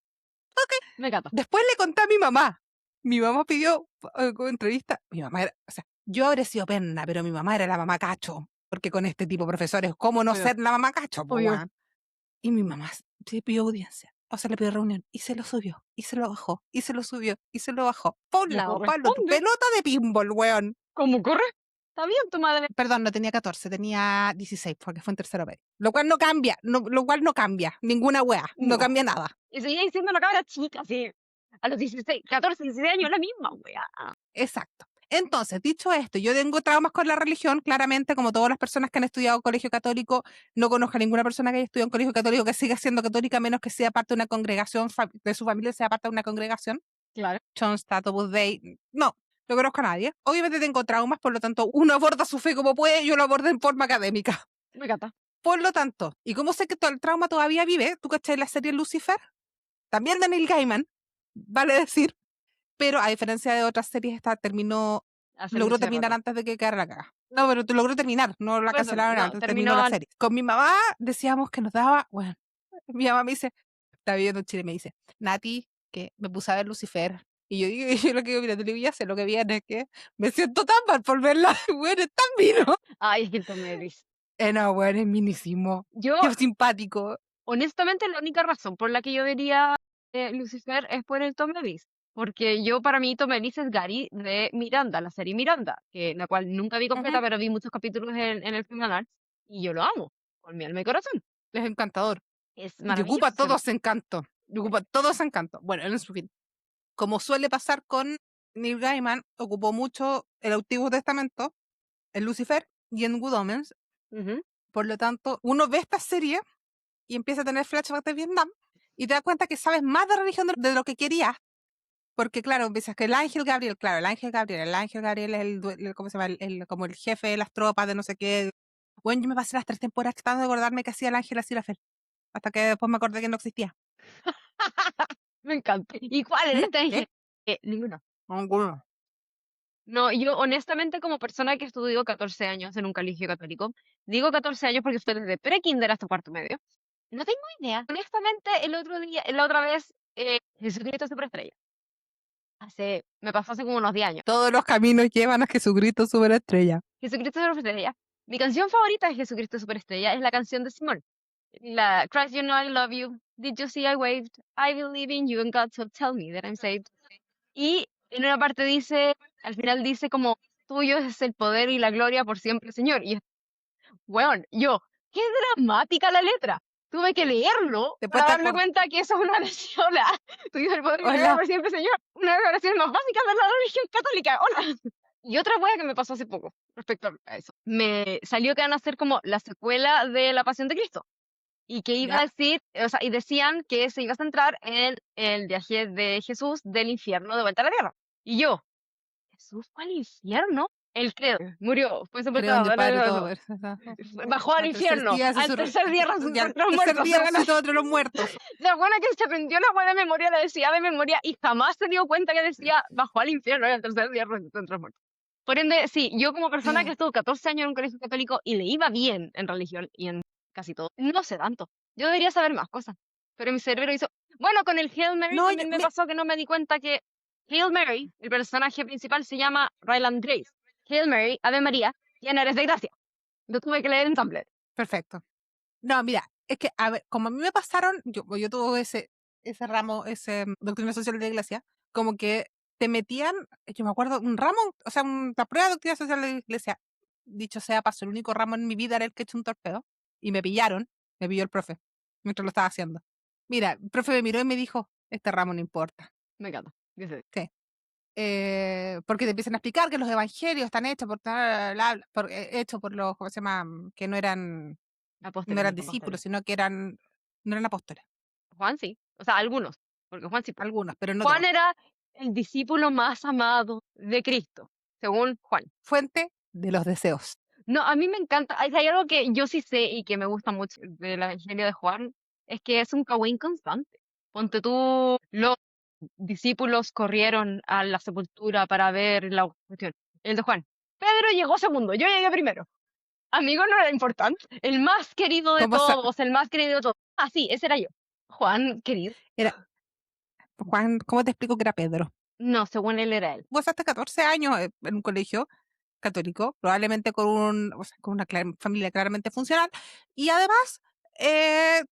Me encanta. Después le conté a mi mamá. Mi mamá pidió entrevista. Mi mamá era, o sea, yo habré sido perna, pero mi mamá era la mamá cacho. Porque con este tipo de profesores, ¿cómo no Obvio, ser la mamá cacho, po, obvio. weón? Y mi mamá se pidió audiencia. O sea, le pidió reunión. Y se lo subió. Y se lo bajó. Y se lo subió. Y se lo bajó. Pa' un Le lado, para el otro. corresponde. Pelota de pinball, weón. ¿Cómo corre? Está bien tu madre. Perdón, no tenía 14, tenía 16, porque fue en tercero medio. Lo cual no cambia. Lo cual no cambia. Ninguna wea. No No. cambia nada. Y seguía diciendo una cabra chica, así. A los 16, 14, 16 años, la misma, wea. Exacto. Entonces, dicho esto, yo tengo traumas con la religión, claramente, como todas las personas que han estudiado en colegio católico, no conozco a ninguna persona que haya estudiado en colegio católico que siga siendo católica, menos que sea parte de una congregación, de su familia sea parte de una congregación. Claro. Schoenstatt, Opus Dei, no conozco a nadie. Obviamente tengo traumas, por lo tanto, uno aborda su fe como puede, yo lo abordo en forma académica. Me encanta. Por lo tanto, y como sé que todo el trauma todavía vive, ¿tú cachai la serie Lucifer? También de Neil Gaiman, vale decir, pero a diferencia de otras series, esta Hace logró mucho terminar rato. antes de que quedara la caga. No, pero logró terminar, no la Por eso, cancelaron no, antes, terminó terminó la serie. Con mi mamá decíamos que nos daba, bueno, mi mamá me dice, está viviendo en Chile, me dice, Nati, que me puse a ver Lucifer. Y yo digo, yo lo que mira, te voy a hacer, lo que viene es que me siento tan mal por verla, bueno, es tan vino. Ay, es que el Tom Ellis. No, bueno, es minísimo, Yo, es simpático. honestamente, la única razón por la que yo vería Lucifer es por el Tom Ellis. Porque yo, para mí, Tom Ellis es Gary de Miranda, la serie Miranda, la cual nunca vi completa, Ujú, pero vi muchos capítulos en el canal. Y yo lo amo, con mi alma y corazón. es encantador. Es Y ocupa maravilloso. todo ese encanto. Y ocupa todo ese encanto. Bueno, en su fin. Como suele pasar con Neil Gaiman, ocupó mucho el Antiguo Testamento, en Lucifer y en Good Omens. Ujú. Por lo tanto, uno ve esta serie y empieza a tener flashbacks de Vietnam y te das cuenta que sabes más de religión de lo que querías. Porque, claro, empiezas que el ángel Gabriel, claro, el ángel Gabriel es ¿cómo se llama? Como el jefe de las tropas de no sé qué. Bueno, yo me pasé las 3 temporadas tratando de acordarme que hacía el ángel Asirafel, hasta que después me acordé que no existía. Me encanta. ¿Y cuál es este ¿Qué? ángel? Ninguno. Ninguno. No, yo honestamente como persona que estudió 14 años en un colegio católico, digo 14 años porque estoy desde pre-kinder hasta cuarto medio, no tengo idea. Honestamente, la otra vez, Jesucristo Superestrella. Me pasó hace como unos 10 años. Todos los caminos llevan a Jesucristo Superestrella. Jesucristo Superestrella. Mi canción favorita de Jesucristo Superestrella es la canción de Simón. Christ, you know I love you. Did you see I waved? I believe in you and God, so tell me that I'm saved. Y en una parte dice, al final dice como, tuyo es el poder y la gloria por siempre, Señor. Y weón, qué dramática la letra. Tuve que leerlo Después para te darme acordás. cuenta que eso es una oración. Hola, tuyo es el poder y la gloria Hola. por siempre, Señor. Una de las oraciones más básicas de la religión católica. Hola. Y otra wea que me pasó hace poco respecto a eso. Me salió que van a hacer como la secuela de La Pasión de Cristo. Y que iba ¿Ya? a decir, o sea, y decían que se iba a centrar en el viaje de Jesús del infierno de vuelta a la tierra. Y yo, ¿Jesús fue al infierno? Él creo, murió, fue Creo en sepultado, Dios Padre todo. Ver- bajó al Al tercer infierno, día se al tercer día resucitó ya, al entre los tercer muertos. día resucitó entre los muertos. La buena que se aprendió la buena memoria, la decía de memoria y jamás se dio cuenta que decía bajó al infierno y al tercer día resucitó entre los muertos. Por ende, sí, yo como persona que estuvo 14 años en un colegio católico y le iba bien en religión y en casi todo, no sé tanto. Yo debería saber más cosas. Pero mi cerebro hizo... Bueno, con el Hail Mary No, también me pasó que no me di cuenta que Hail Mary, el personaje principal, se llama Ryland Grace. Hail Mary, Ave María, llena eres de gracia. Lo tuve que leer en Tumblr. perfecto. No, mira, es que, a ver, como a mí me pasaron, yo tuve ese ramo, doctrina social de la iglesia, como que te metían, yo me acuerdo, un ramo, o sea, la prueba de doctrina social de la iglesia, dicho sea paso, el único ramo en mi vida era el que he hecho un torpeo, y me pilló el profe, mientras lo estaba haciendo. Mira, el profe me miró y me dijo, este ramo no importa. Me encanta. Dice, Sí. Porque te empiezan a explicar que los evangelios están hechos hechos por los, ¿cómo se llama? Que no apóstoles eran y discípulos, apóstoles. sino que no eran apóstoles, Juan sí. O sea, algunos. Porque Juan sí. algunos, pero no Juan todos. era el discípulo más amado de Cristo, según Juan. Fuente de los deseos. No, a mí me encanta. Hay algo que yo sí sé y que me gusta mucho del Evangelio de Juan, es que es un cagüín constante. Ponte tú, los discípulos corrieron a la sepultura para ver la cuestión. El de Juan. Pedro llegó segundo, yo llegué primero. Amigo, no era importante. El más querido de ¿Cómo sa- todos, el más querido de todos. Ah, sí, ese era yo. Juan, querido. era, Juan, ¿cómo te explico que era Pedro? No, según él era él. Vos hasta 14 años en un colegio católico, probablemente o sea, con una familia claramente funcional, y además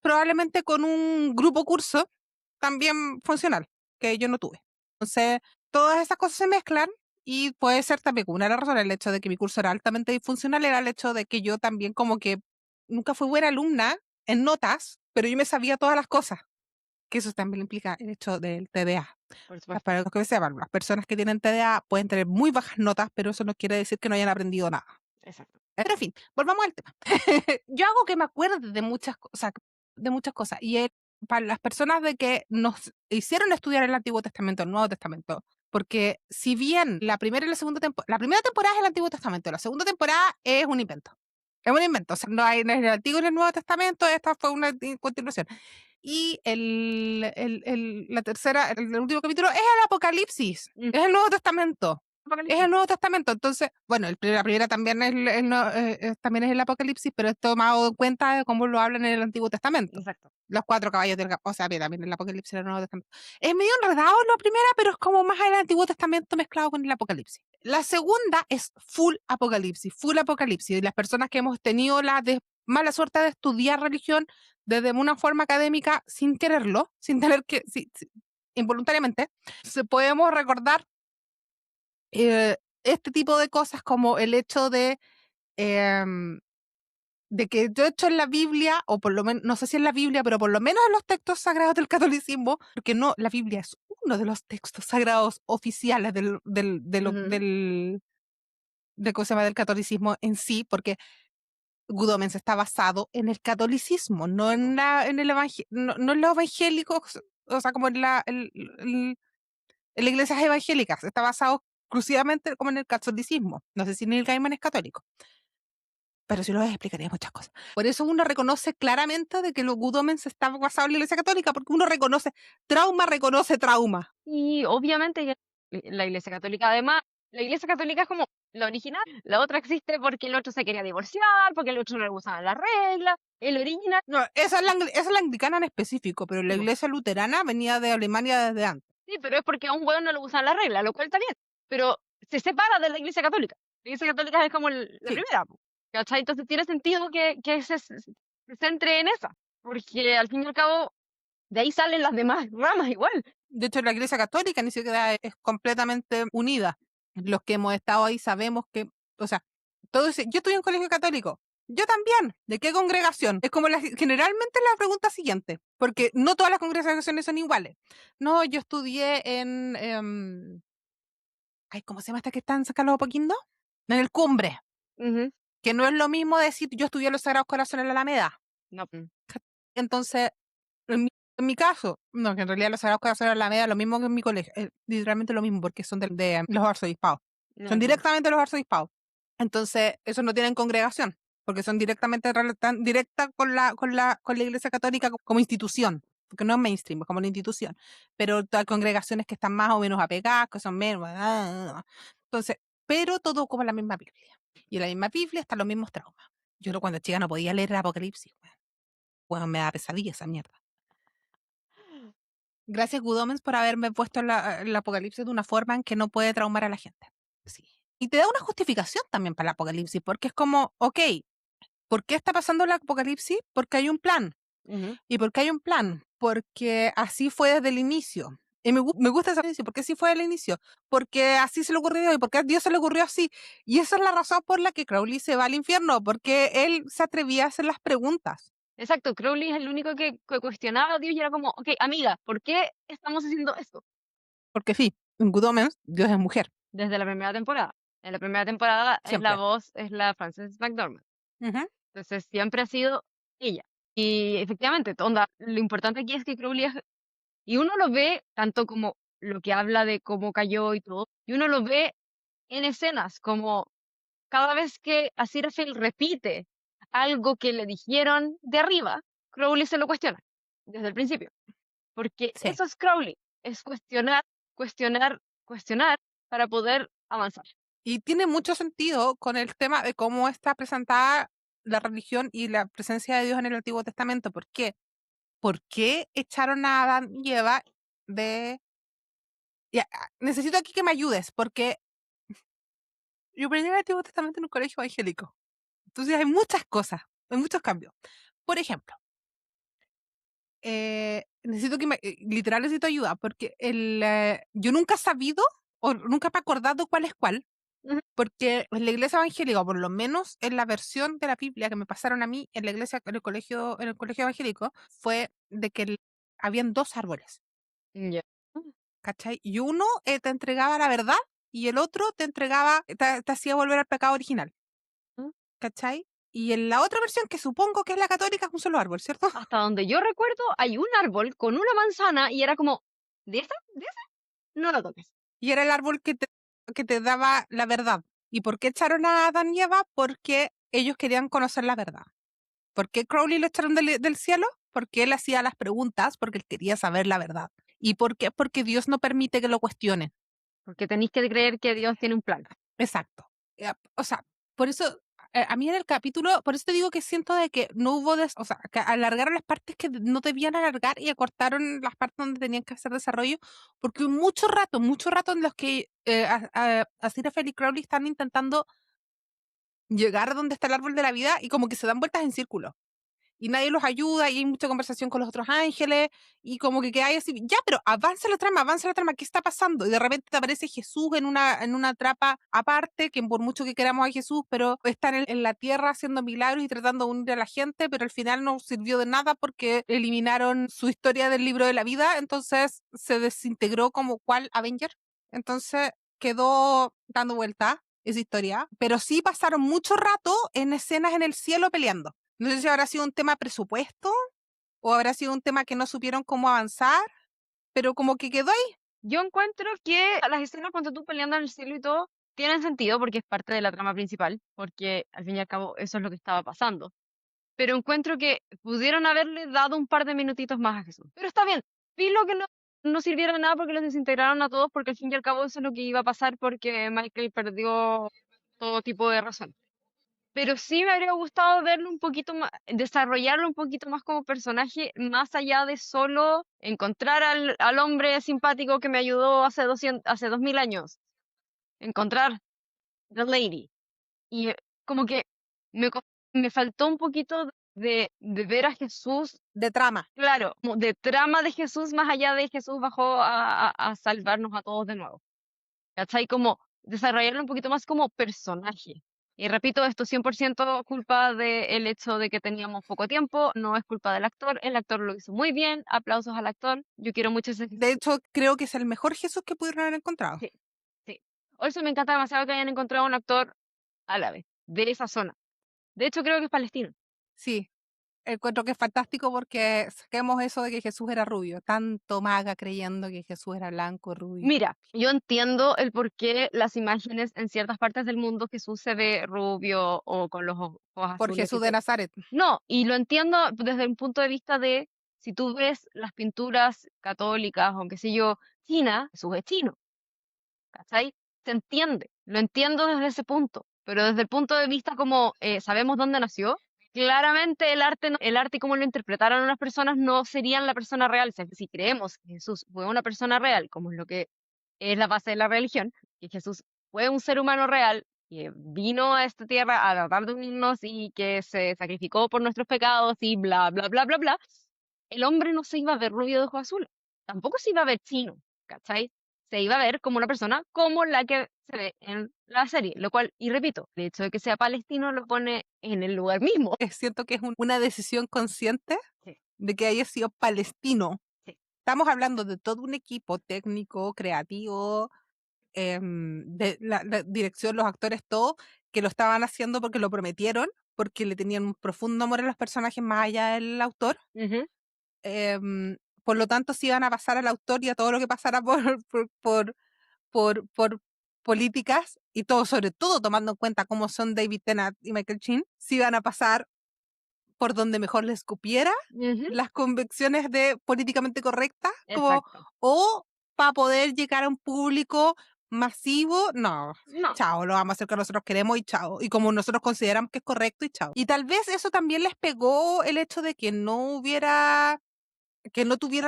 probablemente con un grupo curso también funcional, que yo no tuve. Entonces, todas esas cosas se mezclan y puede ser también una de las razones, el hecho de que mi curso era altamente disfuncional, era el hecho de que yo también como que nunca fui buena alumna en notas, pero yo me sabía todas las cosas, que eso también implica el hecho del TDA. Por supuesto. Para los que sepan, las personas que tienen TDA pueden tener muy bajas notas, pero eso no quiere decir que no hayan aprendido nada. Exacto. Pero en fin, volvamos al tema. Yo hago que me acuerde de muchas cosas. Y para las personas de que nos hicieron estudiar el Antiguo Testamento, el Nuevo Testamento, porque si bien la primera y la primera temporada es el Antiguo Testamento, la segunda temporada es un invento. Es un invento, o sea, no hay en el Antiguo ni el Nuevo Testamento, esta fue una continuación. Y la tercera, el último capítulo es el Apocalipsis, Mm, es el Nuevo Testamento. Es Apocalipsis. el Nuevo Testamento, entonces, bueno, la primera también también es el Apocalipsis, pero es tomado en cuenta de cómo lo hablan en el Antiguo Testamento. Exacto. Los cuatro caballos o sea, mira, también el Apocalipsis y el Nuevo Testamento. Es medio enredado la primera, pero es como más el Antiguo Testamento mezclado con el Apocalipsis. La segunda es full Apocalipsis, full Apocalipsis. Y las personas que hemos tenido la mala suerte de estudiar religión desde una forma académica sin quererlo, sin tener que, involuntariamente, podemos recordar este tipo de cosas como el hecho em, de que yo he hecho en la Biblia, o por lo menos, no sé si en la Biblia, pero por lo menos en los textos sagrados del catolicismo, porque no, la Biblia es uno de los textos sagrados oficiales Ujú. ¿cómo se llama? Del catolicismo en sí, porque Good Omens está basado en el catolicismo, no Sí, po. no en los evangélicos, o sea, como en las iglesias evangélicas, está basado exclusivamente como en el catolicismo. No sé si Neil Gaiman es católico, pero sí lo explicaría muchas cosas. Por eso uno reconoce claramente de que los Good Omens está basado en la iglesia católica, porque uno reconoce trauma. Y obviamente la Iglesia Católica, además, la Iglesia Católica es como la original. La otra existe porque el otro se quería divorciar, porque el otro no le gustaban las reglas. El original, No, esa es la anglicana en específico, pero la sí, po. iglesia luterana venía de Alemania desde antes. Sí, pero es porque a un hueón no le gustan las reglas, lo cual está bien. Pero se separa de la Iglesia Católica. La Iglesia Católica es como la Sí, primera, po, ¿cachai? Entonces tiene sentido que se centre en esa. porque al fin y al cabo, de ahí salen las demás ramas igual. De hecho, la Iglesia Católica ni siquiera es completamente unida. Los que hemos estado ahí sabemos que, o sea, todos dicen, yo estudié en un colegio católico. Yo también. ¿De qué congregación? Es como generalmente la pregunta siguiente, porque no todas las congregaciones son iguales. No, yo estudié en, ay, ¿cómo se llama esta que está en San Carlos de Apoquindo? En el Cumbre, Ujú. que no es lo mismo decir yo estudié en los Sagrados Corazones en la Alameda. No. Entonces, en mi, en mi caso, no, que en realidad los Sagrados Corazones de la Alameda es lo mismo que en mi colegio, literalmente lo mismo, porque son de los arzobispados. No, Son no. directamente los arzobispados. Entonces, esos no tienen congregación, porque son directamente tan directa con la Iglesia Católica como institución, porque no es mainstream, es como una institución. Pero hay congregaciones que están más o menos apegadas, que son menos. Entonces, pero todo como la misma Biblia. Y en la misma Biblia están los mismos traumas. Yo cuando chica no podía leer el Apocalipsis. Bueno, me da pesadilla esa mierda. Gracias, Good Omens, por haberme puesto el apocalipsis de una forma en que no puede traumar a la gente. Sí. Y te da una justificación también para el apocalipsis, porque es como, ok, ¿por qué está pasando el apocalipsis? Porque hay un plan. Ujú. ¿Y por qué hay un plan? Porque así fue desde el inicio. Y me gusta esa inicio, porque así fue desde el inicio. Porque así se le ocurrió a Dios y porque a Dios se le ocurrió así. Y esa es la razón por la que Crowley se va al infierno, porque él se atrevía a hacer las preguntas. Exacto, Crowley es el único que cuestionaba a Dios y era como, ok, amiga, ¿por qué estamos haciendo esto? Porque sí, en Good Omens, Dios es mujer, Desde la primera temporada. En la primera temporada es la siempre. voz, es la Frances McDormand. Ujú. Entonces siempre ha sido ella. Y efectivamente, onda, lo importante aquí es que Crowley es, y uno lo ve tanto como lo que habla de cómo cayó y todo, y uno lo ve en escenas como cada vez que Aziraphale repite algo que le dijeron de arriba, Crowley se lo cuestiona desde el principio. Porque Sí. eso es Crowley, es cuestionar, cuestionar, cuestionar para poder avanzar. Y tiene mucho sentido con el tema de cómo está presentada la religión y la presencia de Dios en el Antiguo Testamento. ¿Por qué? ¿Por qué echaron a Adán y Eva de... Ya, necesito aquí que me ayudes, porque yo aprendí el Antiguo Testamento en un colegio evangélico. Entonces hay muchas cosas, hay muchos cambios. Por ejemplo, necesito que literal necesito ayuda, porque yo nunca he sabido o nunca me he acordado cuál es cuál. Ujú. Porque en la iglesia evangélica, o por lo menos en la versión de la Biblia que me pasaron a mí en la iglesia, en el colegio evangélico, fue de que habían dos árboles, Ya. ¿cachai? Y uno te entregaba la verdad y el otro te entregaba, te hacía volver al pecado original, Ujú. ¿cachai? Y en la otra versión, que supongo que es la católica, es un solo árbol, ¿cierto? Hasta donde yo recuerdo, hay un árbol con una manzana y era como, ¿de esa? ¿De esa? No la toques. Y era el árbol que te daba la verdad. ¿Y por qué echaron a Adán y Eva? Porque ellos querían conocer la verdad. ¿Por qué Crowley lo echaron del cielo? Porque él hacía las preguntas, porque él quería saber la verdad. ¿Y por qué? Porque Dios no permite que lo cuestionen. Porque tenéis que creer que Dios tiene un plan. Exacto. O sea, por eso, a mí en el capítulo, por eso te digo que siento de que no hubo, o sea, que alargaron las partes que no debían alargar y acortaron las partes donde tenían que hacer desarrollo, porque hubo mucho rato en los que Aziraphale y Crowley están intentando llegar a donde está el árbol de la vida y como que se dan vueltas en círculo. Y nadie los ayuda y hay mucha conversación con los otros ángeles y como que hay así, ya, pero avanza la trama, ¿qué está pasando? Y de repente te aparece Jesús en una trapa aparte, que por mucho que queramos a Jesús, pero está en la tierra haciendo milagros y tratando de unir a la gente, pero al final no sirvió de nada porque eliminaron su historia del libro de la vida, entonces se desintegró como cual Avenger. Entonces quedó dando vuelta esa historia, pero sí pasaron mucho rato en escenas en el cielo peleando. No sé si habrá sido un tema presupuesto o habrá sido un tema que no supieron cómo avanzar, pero como que quedó ahí. Yo encuentro que las escenas cuando tú peleando en el cielo y todo tienen sentido porque es parte de la trama principal, porque al fin y al cabo eso es lo que estaba pasando. Pero encuentro que pudieron haberle dado un par de minutitos más a Jesús. Pero está bien, lo que no sirviera de nada porque los desintegraron a todos, porque al fin y al cabo eso es lo que iba a pasar porque Michael perdió todo tipo de razón. Pero sí me habría gustado verlo un poquito más, desarrollarlo un poquito más como personaje, más allá de solo encontrar al hombre simpático que me ayudó hace 2000 años. Encontrar The Lady. Y como que me, co- me faltó un poquito de ver a Jesús, De trama. claro, como de trama de Jesús, más allá de Jesús bajó a salvarnos a todos de nuevo. ¿Cachai? Como desarrollarlo un poquito más como personaje. Y repito, esto es 100% culpa del hecho de que teníamos poco tiempo, no es culpa del actor, el actor lo hizo muy bien, aplausos al actor, yo quiero mucho ese Jesús. De hecho, creo que es el mejor Jesús que pudieron haber encontrado. Sí, sí. Also me encanta demasiado que hayan encontrado un actor árabe, de esa zona. De hecho, creo que es palestino. Sí, encuentro que es fantástico porque saquemos eso de que Jesús era rubio. Tanto maga creyendo que Jesús era blanco, rubio. Mira, yo entiendo el por qué las imágenes en ciertas partes del mundo Jesús se ve rubio o con los ojos Por azules y Jesús de todo. Nazaret. No, y lo entiendo desde un punto de vista de, si tú ves las pinturas católicas o qué sé yo, China, Jesús es chino, ¿cachai? Se entiende, lo entiendo desde ese punto, pero desde el punto de vista como sabemos dónde nació, claramente el arte, el arte y cómo lo interpretaron unas personas no serían la persona real. Si creemos que Jesús fue una persona real, como es lo que es la base de la religión, que Jesús fue un ser humano real, que vino a esta tierra a tratar de unirnos y que se sacrificó por nuestros pecados y bla, bla, bla, bla, bla, el hombre no se iba a ver rubio de ojos azules, tampoco se iba a ver chino, ¿cachai? Se iba a ver como una persona como la que se ve en la serie, lo cual, y repito, el hecho de que sea palestino lo pone en el lugar mismo. Siento que es una decisión consciente Sí, de que haya sido palestino. sí. Estamos hablando de todo un equipo técnico, creativo, de la dirección, los actores, todo, que lo estaban haciendo porque lo prometieron, porque le tenían un profundo amor a los personajes más allá del autor. Ujú, Por lo tanto, se iban a pasar al autor y a todo lo que pasara por políticas y todo, sobre todo tomando en cuenta cómo son David Tennant y Michael Sheen, se iban a pasar por donde mejor les cupiera ujú, las convicciones de políticamente correctas, como, exacto. o para poder llegar a un público masivo, no, No. chao, lo vamos a hacer que nosotros queremos y chao, y como nosotros consideramos que es correcto y chao. Y tal vez eso también les pegó el hecho de que no tuviera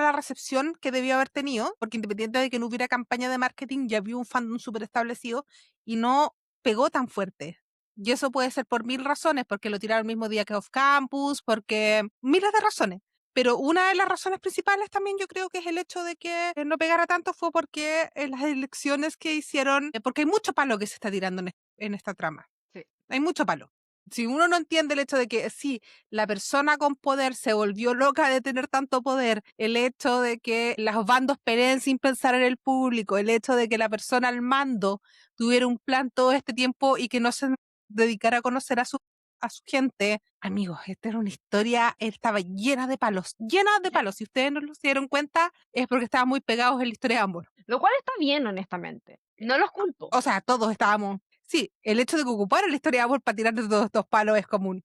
la recepción que debió haber tenido, porque independiente de que no hubiera campaña de marketing, ya había un fandom súper establecido y no pegó tan fuerte. Y eso puede ser por mil razones, porque lo tiraron el mismo día que Off Campus, porque miles de razones. Pero una de las razones principales también yo creo que es el hecho de que no pegara tanto fue porque las elecciones que hicieron, porque hay mucho palo que se está tirando en esta trama. Sí. Hay mucho palo. Si uno no entiende el hecho de que sí, la persona con poder se volvió loca de tener tanto poder, el hecho de que los bandos peleen sin pensar en el público, el hecho de que la persona al mando tuviera un plan todo este tiempo y que no se dedicara a conocer a su gente. Amigos, esta era una historia, estaba llena de palos. Si ustedes no lo se dieron cuenta, es porque estaban muy pegados en la historia de ambos. Lo cual está bien, honestamente. No los culpo. O sea, todos estábamos. Sí, el hecho de que ocuparan la historia de amor para tirar de todos estos palos es común.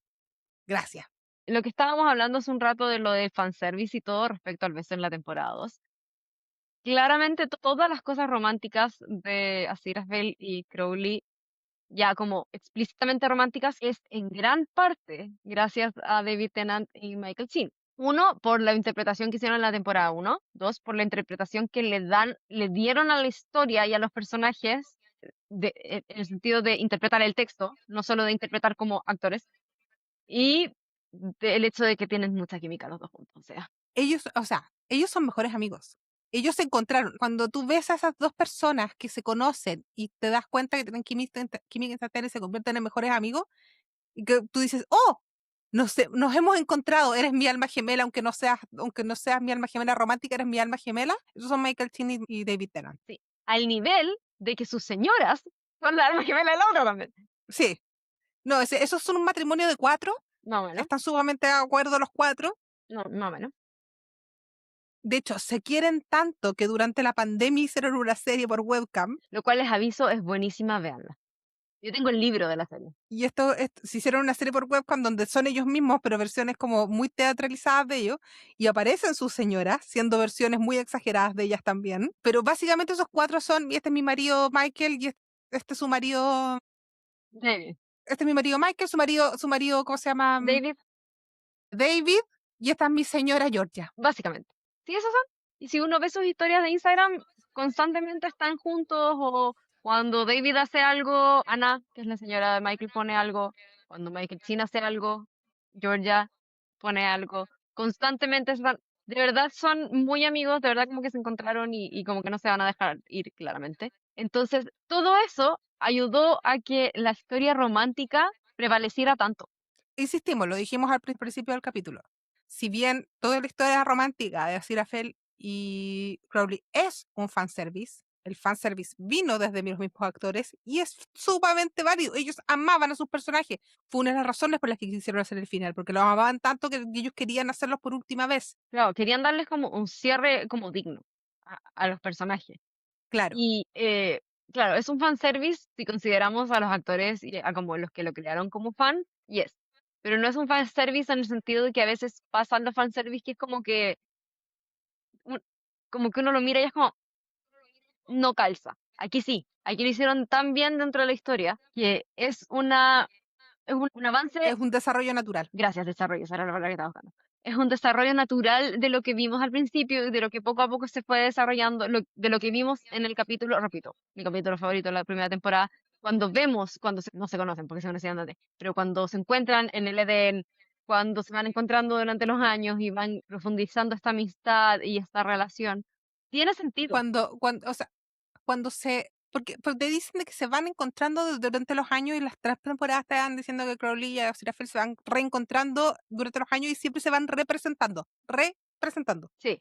Gracias. Lo que estábamos hablando hace un rato de lo del fanservice y todo respecto al beso en la temporada 2. Claramente todas las cosas románticas de Aziraphale y Crowley, ya como explícitamente románticas, es en gran parte gracias a David Tennant y Michael Sheen. Uno, por la interpretación que hicieron en la temporada 1. Dos, por la interpretación que le dieron a la historia y a los personajes, en el sentido de interpretar el texto, no solo de interpretar como actores. Y el hecho de que tienen mucha química los dos juntos, o sea. Ellos, o sea, ellos son mejores amigos. Ellos se encontraron. Cuando tú ves a esas dos personas que se conocen y te das cuenta que tienen química instantánea y se convierten en mejores amigos, y que tú dices, oh, nos hemos encontrado, eres mi alma gemela, aunque no seas mi alma gemela romántica, eres mi alma gemela. Esos son Michael Chin y David Tennant. Sí. Al nivel de que sus señoras son la alma gemela de la otra también. Sí. No, esos son un matrimonio de cuatro. Más o menos. Están sumamente de acuerdo los cuatro. No, más o menos. De hecho, se quieren tanto que durante la pandemia hicieron una serie por webcam. Lo cual les aviso, es buenísima, véanla. Yo tengo el libro de la serie. Y se hicieron una serie por webcam donde son ellos mismos, pero versiones como muy teatralizadas de ellos. Y aparecen sus señoras, siendo versiones muy exageradas de ellas también. Pero básicamente esos cuatro son, y este es mi marido Michael, y este es su marido, David. este es mi marido Michael, su marido, ¿cómo se llama? David, David, y esta es mi señora Georgia. básicamente. Sí, esos son. Y si uno ve sus historias de Instagram, constantemente están juntos o cuando David hace algo, Ana, que es la señora de Michael, pone algo. Cuando Michael Chin hace algo, Georgia. pone algo, constantemente están, de verdad son muy amigos, de verdad como que se encontraron y como que no se van a dejar ir claramente. Entonces, todo eso ayudó a que la historia romántica prevaleciera tanto. Insistimos, lo dijimos al principio del capítulo. Si bien toda la historia romántica de Aziraphale y Crowley es un fanservice, el fanservice vino desde los mismos actores y es sumamente válido. Ellos amaban a sus personajes. Fue una de las razones por las que quisieron hacer el final, porque los amaban tanto que ellos querían hacerlos por última vez. Claro, querían darles como un cierre como digno a los personajes. Claro, Y claro, es un fanservice si consideramos a los actores y a como los que lo crearon como fan, yes. Pero no es un fanservice en el sentido de que a veces pasan los fanservice que es un- como que uno lo mira y es como, no calza. Aquí sí, aquí lo hicieron tan bien dentro de la historia que es un avance. es un desarrollo natural. Gracias, desarrollo, esa era la palabra que estaba buscando. Es un desarrollo natural de lo que vimos al principio y de lo que poco a poco se fue desarrollando, de lo que vimos en el capítulo, repito, mi capítulo favorito de la primera temporada, cuando vemos, no se conocen porque se conocían antes, pero cuando se encuentran en el Edén, cuando se van encontrando durante los años y van profundizando esta amistad y esta relación, tiene sentido. O sea, cuando porque te dicen de que se van encontrando durante los años y las tres temporadas te van diciendo que Crowley y Aziraphale se van reencontrando durante los años y siempre se van representando. Sí,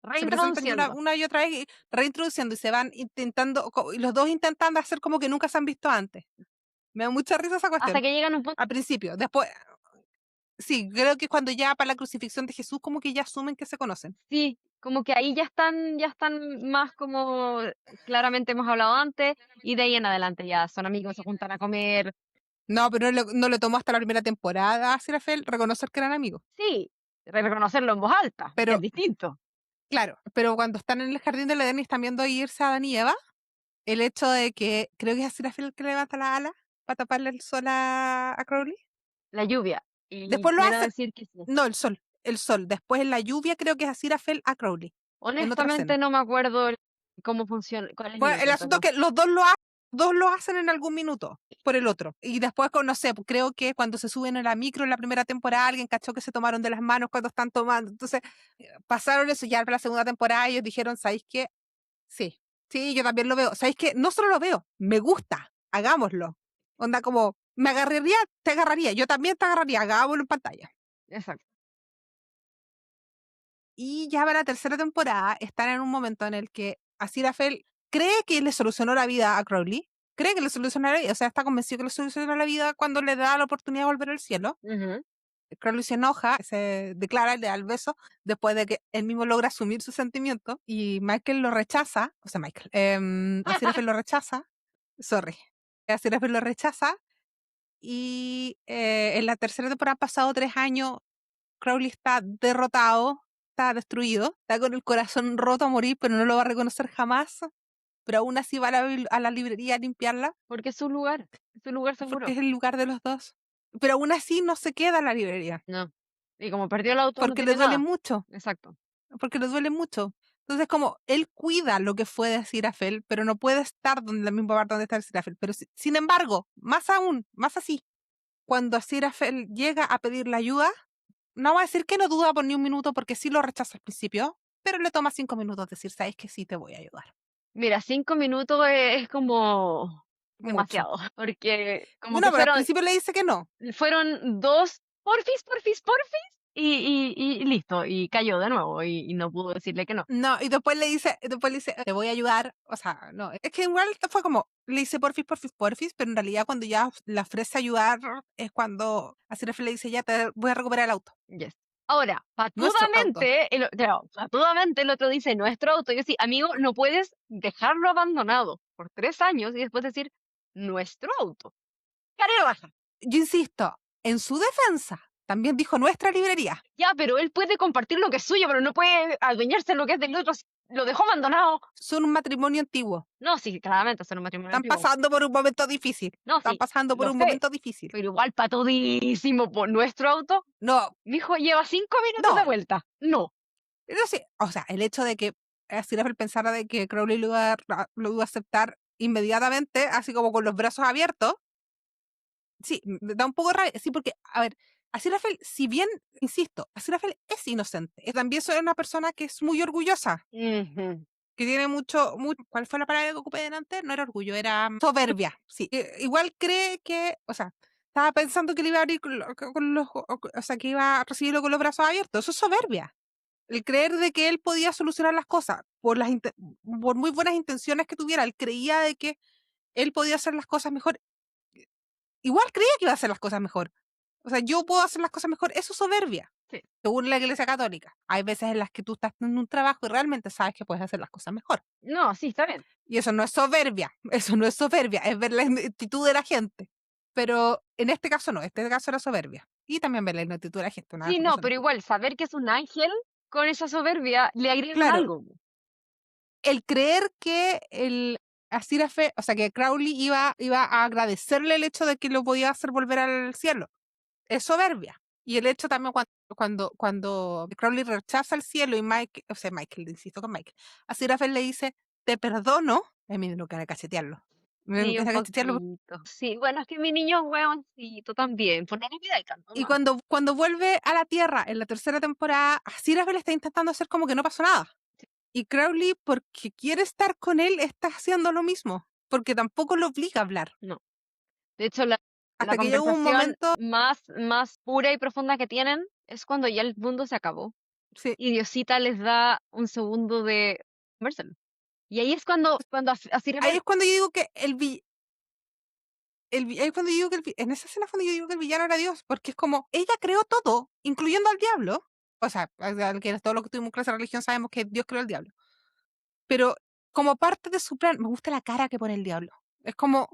Se presentan reintroduciendo. una y otra vez reintroduciendo y se van intentando, y los dos intentando hacer como que nunca se han visto antes. Me da mucha risa esa Hasta cuestión. que llegan a un punto. Al principio, después, sí, creo que cuando ya para la crucifixión de Jesús como que ya asumen que se conocen. Sí, como que ahí ya están más como claramente hemos hablado antes, y de ahí en adelante ya son amigos, se juntan a comer. No, pero no le tomó hasta la primera temporada a Aziraphale reconocer que eran amigos. Sí, reconocerlo en voz alta, que es Pero distinto. claro, pero cuando están en el jardín del Edén y están viendo irse a Adán y Eva, el hecho de que creo que es Aziraphale el que levanta la ala para taparle el sol a Crowley. La lluvia. Y Después lo quiero hace, decir que sí. no, el sol. Después en la lluvia creo que es Aziraphale a Crowley, en otra Honestamente escena. no me acuerdo cómo funciona, cuál es el Bueno, el orden, asunto es pero que dos lo hacen en algún minuto por el otro. Y después, no sé, creo que cuando se suben a la micro en la primera temporada, alguien cachó que se tomaron de las manos cuando están tomando. Entonces, pasaron eso ya para la segunda temporada y ellos dijeron, ¿sabéis qué? Sí, sí, yo también lo veo. ¿Sabéis qué? No solo lo veo, me gusta, hagámoslo. Onda como, me agarraría, te agarraría, yo también te agarraría, hagámoslo en pantalla. exacto. Y ya para la tercera temporada están en un momento en el que Aziraphale cree que le solucionó la vida a Crowley, cree que le solucionó la vida, o sea, está convencido que le solucionó la vida cuando le da la oportunidad de volver al cielo. Ujú. Crowley se enoja, se declara, le da el beso, después de que él mismo logra asumir sus sentimientos, y Michael lo rechaza, o sea, Aziraphale lo rechaza, sorry, Aziraphale lo rechaza, y en la tercera temporada han pasado 3 años, Crowley está derrotado, está destruido, está con el corazón roto a morir, pero no lo va a reconocer jamás. Pero aún así va a a la librería a limpiarla, Porque es su lugar porque seguro. es el lugar de los dos. Pero aún así no se queda en la librería, No. Y como perdió el auto, no porque tiene le duele nada. mucho, Exacto. porque le duele mucho. Entonces, como él cuida lo que fue de Sirafel, pero no puede estar donde la misma parte donde está el Sirafel. Pero sin embargo, más aún, más así, cuando Sirafel llega a pedir la ayuda, no voy a decir que no duda por ni un minuto porque sí lo rechaza al principio, pero le toma 5 minutos decir, sabes que sí te voy a ayudar. Mira, 5 minutos es como Mucho. demasiado, porque como No, que pero al principio le dice que no. fueron dos porfis, y listo, y cayó de nuevo, y no pudo decirle que no. No, y después le dice, te voy a ayudar. O sea, no, es que igual fue como, le dice porfis, pero en realidad cuando ya le ofrece ayudar es cuando así le dice, ya te voy a recuperar el auto, Yes. Ahora, nuestro auto. claro, patudamente el otro dice nuestro auto. Y yo sí, amigo, no puedes dejarlo abandonado por 3 años y después decir nuestro auto. Cara de raja. Yo insisto, en su defensa, también dijo nuestra librería. Ya, pero él puede compartir lo que es suyo, pero no puede adueñarse de lo que es del otro. Lo dejó abandonado. Son un matrimonio antiguo. No, sí, claramente son un matrimonio Están antiguo. pasando por un momento difícil. No, Están sí, pasando por lo un sé, momento difícil. pero igual patudísimo por nuestro auto. No, Mi hijo lleva 5 minutos de no, vuelta. No, pero sí, o sea, el hecho de que Aziraphale pensara de que Crowley lo iba a aceptar inmediatamente, así como con los brazos abiertos, sí, me da un poco de rabia. Sí, porque, a ver, Aziraphale, si bien, insisto, Aziraphale es inocente, también es una persona que es muy orgullosa, Ujú. que tiene mucho, ¿cuál fue la palabra que ocupé delante? No era orgullo, era soberbia, sí. Igual cree que, o sea, estaba pensando que le iba a abrir con los, o sea, que iba a recibirlo con los brazos abiertos, eso es soberbia. El creer de que él podía solucionar las cosas por muy buenas intenciones que tuviera, él creía de que él podía hacer las cosas mejor, igual creía que iba a hacer las cosas mejor. O sea, yo puedo hacer las cosas mejor, eso es soberbia, Sí. según la Iglesia Católica. Hay veces en las que tú estás en un trabajo y realmente sabes que puedes hacer las cosas mejor. No, sí, está bien. Y eso no es soberbia, eso no es soberbia, es ver la actitud de la gente. Pero en este caso no, este caso era soberbia. Y también ver la actitud de la gente, una Sí, no, persona pero estúpida. igual, saber que es un ángel con esa soberbia le agrega Claro, algo. el creer que el Asirafe, o sea, que Crowley iba a agradecerle el hecho de que lo podía hacer volver al cielo, es soberbia. Y el hecho también cuando Crowley rechaza el cielo y Michael, insisto con Michael, Asirafe le dice, te perdono, me dio ganas de cachetearlo. Me dio Sí, un ganas de cachetearlo. poquito. Sí, bueno, es que mi niño es huevoncito también. Por no me pida el canto Y más. cuando vuelve a la Tierra en la tercera temporada, Asirafe está intentando hacer como que no pasó nada. Y Crowley, porque quiere estar con él, está haciendo lo mismo. Porque tampoco lo obliga a hablar. No. De hecho, la Hasta que llega un conversación momento, más pura y profunda que tienen es cuando ya el mundo se acabó. sí, Y Diosita les da un segundo de conversar. Y ahí es cuando ahí Aziraphale, es cuando yo digo que ahí es cuando yo digo en esa escena es cuando yo digo que el villano era Dios, porque es como, ella creó todo, incluyendo al diablo. O sea, que todo lo que tuvimos en clase de religión sabemos que Dios creó al diablo. Pero como parte de su plan, me gusta la cara que pone el diablo. Es como,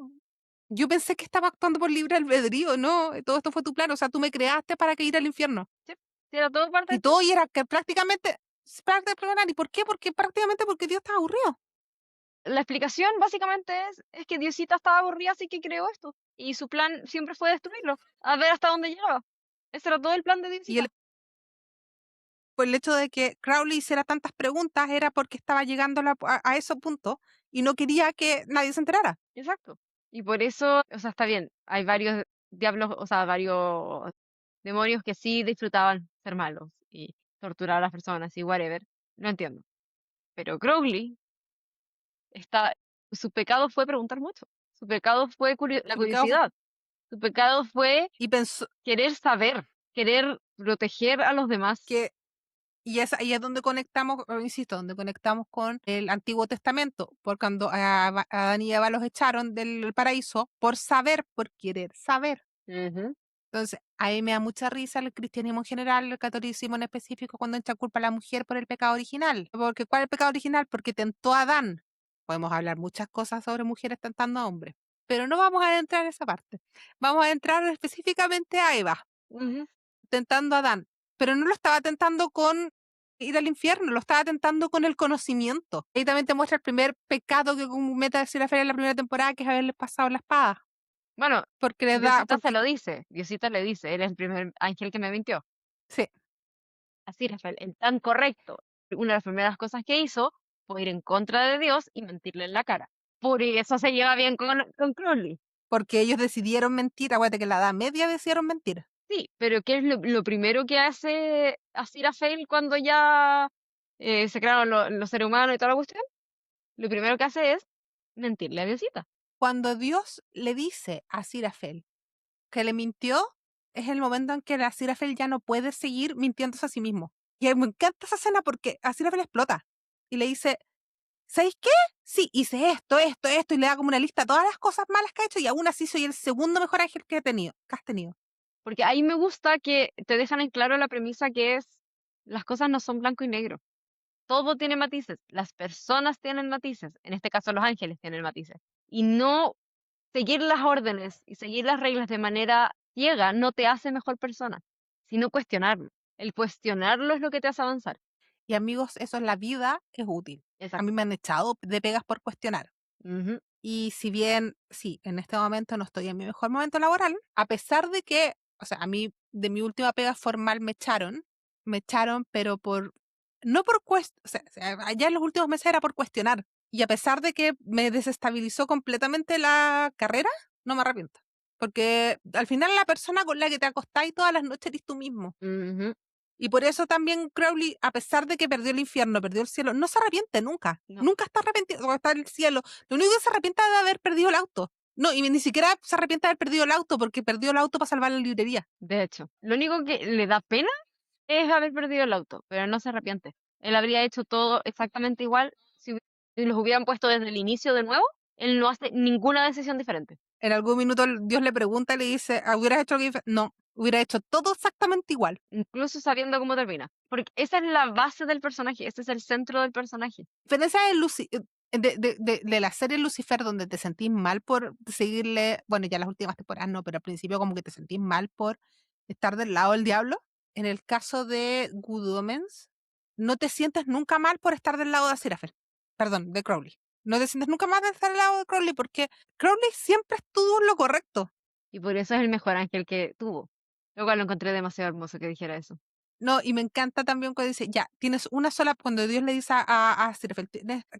yo pensé que estaba actuando por libre albedrío, no, todo esto fue tu plan, o sea, tú me creaste para que ir al infierno. sí, sí, era todo parte Y de ti. todo y era que prácticamente, parte de planear. ¿Y por qué? Porque prácticamente porque Dios estaba aburrido. La explicación básicamente es que Diosita estaba aburrida, así que creó esto. Y su plan siempre fue destruirlo, a ver hasta dónde llegaba. Ese era todo el plan de Y Diosita. por el hecho de que Crowley hiciera tantas preguntas era porque estaba llegando a ese punto y no quería que nadie se enterara. Exacto. Y por eso, o sea, está bien, hay varios diablos, o sea, varios demonios que sí disfrutaban ser malos y torturar a las personas y whatever. No entiendo. Pero Crowley está, su pecado fue preguntar mucho. Su pecado fue la Su pecado fue curiosidad. Su pecado fue y pensó querer saber, querer proteger a los demás. que, y es ahí es donde conectamos, insisto, donde conectamos con el Antiguo Testamento, por cuando a Adán y Eva los echaron del paraíso por saber, por querer saber. Ujú. Entonces, a mí me da mucha risa el cristianismo en general, el catolicismo en específico, cuando echa culpa a la mujer por el pecado original. Porque, ¿cuál es el pecado original? Porque tentó a Adán. Podemos hablar muchas cosas sobre mujeres tentando a hombres, pero no vamos a entrar en esa parte. Vamos a entrar específicamente a Eva, Ujú. tentando a Adán. Pero no lo estaba tentando con ir al infierno, lo estaba tentando con el conocimiento. Ahí también te muestra el primer pecado que comete decir la feria en la primera temporada, que es haberle pasado la espada. Bueno, Porque le da, Diosita se porque, lo dice. Diosita le dice, él es el primer ángel que me mintió. sí, Así, Rafael, el tan correcto. Una de las primeras cosas que hizo fue ir en contra de Dios y mentirle en la cara. Por eso se lleva bien con Crowley. porque ellos decidieron mentir, acuérdate que en la Edad Media decidieron mentir. Sí, pero ¿qué es lo primero que hace Aziraphale cuando ya se crearon los seres humanos y toda la cuestión? Lo primero que hace es mentirle a Diosita. Cuando Dios le dice a Sirafel que le mintió, es el momento en que la Sirafel ya no puede seguir mintiéndose a sí mismo. Y me encanta esa escena porque a Sirafel explota y le dice, ¿sabéis qué? Sí, hice esto, esto, esto, y le da como una lista de todas las cosas malas que ha hecho y aún así soy el segundo mejor ángel que has tenido. Porque ahí me gusta que te dejan en claro la premisa que es, las cosas no son blanco y negro. Todo tiene matices. Las personas tienen matices. En este caso, los ángeles tienen matices. Y no seguir las órdenes y seguir las reglas de manera ciega no te hace mejor persona, sino cuestionarlo. El cuestionarlo es lo que te hace avanzar. Y amigos, eso en la vida es útil. A mí Exacto. me han echado de pegas por cuestionar. Ujú. Y si bien, sí, en este momento no estoy en mi mejor momento laboral, a pesar de que, o sea, a mí de mi última pega formal me echaron, pero no por o sea, allá en los últimos meses era por cuestionar. Y a pesar de que me desestabilizó completamente la carrera, no me arrepiento. Porque al final la persona con la que te acostáis todas las noches eres tú mismo. Ujú. Y por eso también Crowley, a pesar de que perdió el infierno, perdió el cielo, no se arrepiente nunca. No, Nunca está arrepentido cuando está en el cielo. Lo único que se arrepiente es de haber perdido el auto. No, y ni siquiera se arrepiente de haber perdido el auto, porque perdió el auto para salvar la librería. de hecho. Lo único que le da pena es haber perdido el auto, pero no se arrepiente. Él habría hecho todo exactamente igual si los hubieran puesto desde el inicio de nuevo. Él no hace ninguna decisión diferente, En algún minuto Dios le pregunta y le dice, ¿hubieras hecho algo diferente? No, hubiera hecho todo exactamente igual. incluso sabiendo cómo termina. Porque esa es la base del personaje, ese es el centro del personaje. Diferencia de la serie Lucifer, donde te sentís mal por seguirle, bueno, ya las últimas temporadas no, pero al principio como que te sentís mal por estar del lado del diablo. En el caso de Good Omens, no te sientes nunca mal por estar del lado de Aziraphale. Perdón, de Crowley. No te sientes nunca mal de estar del lado de Crowley, porque Crowley siempre estuvo en lo correcto. Y por eso es el mejor ángel que tuvo. Lo cual lo encontré demasiado hermoso que dijera eso. No, y me encanta también cuando dice, ya, tienes una sola, cuando Dios le dice a Sirafel,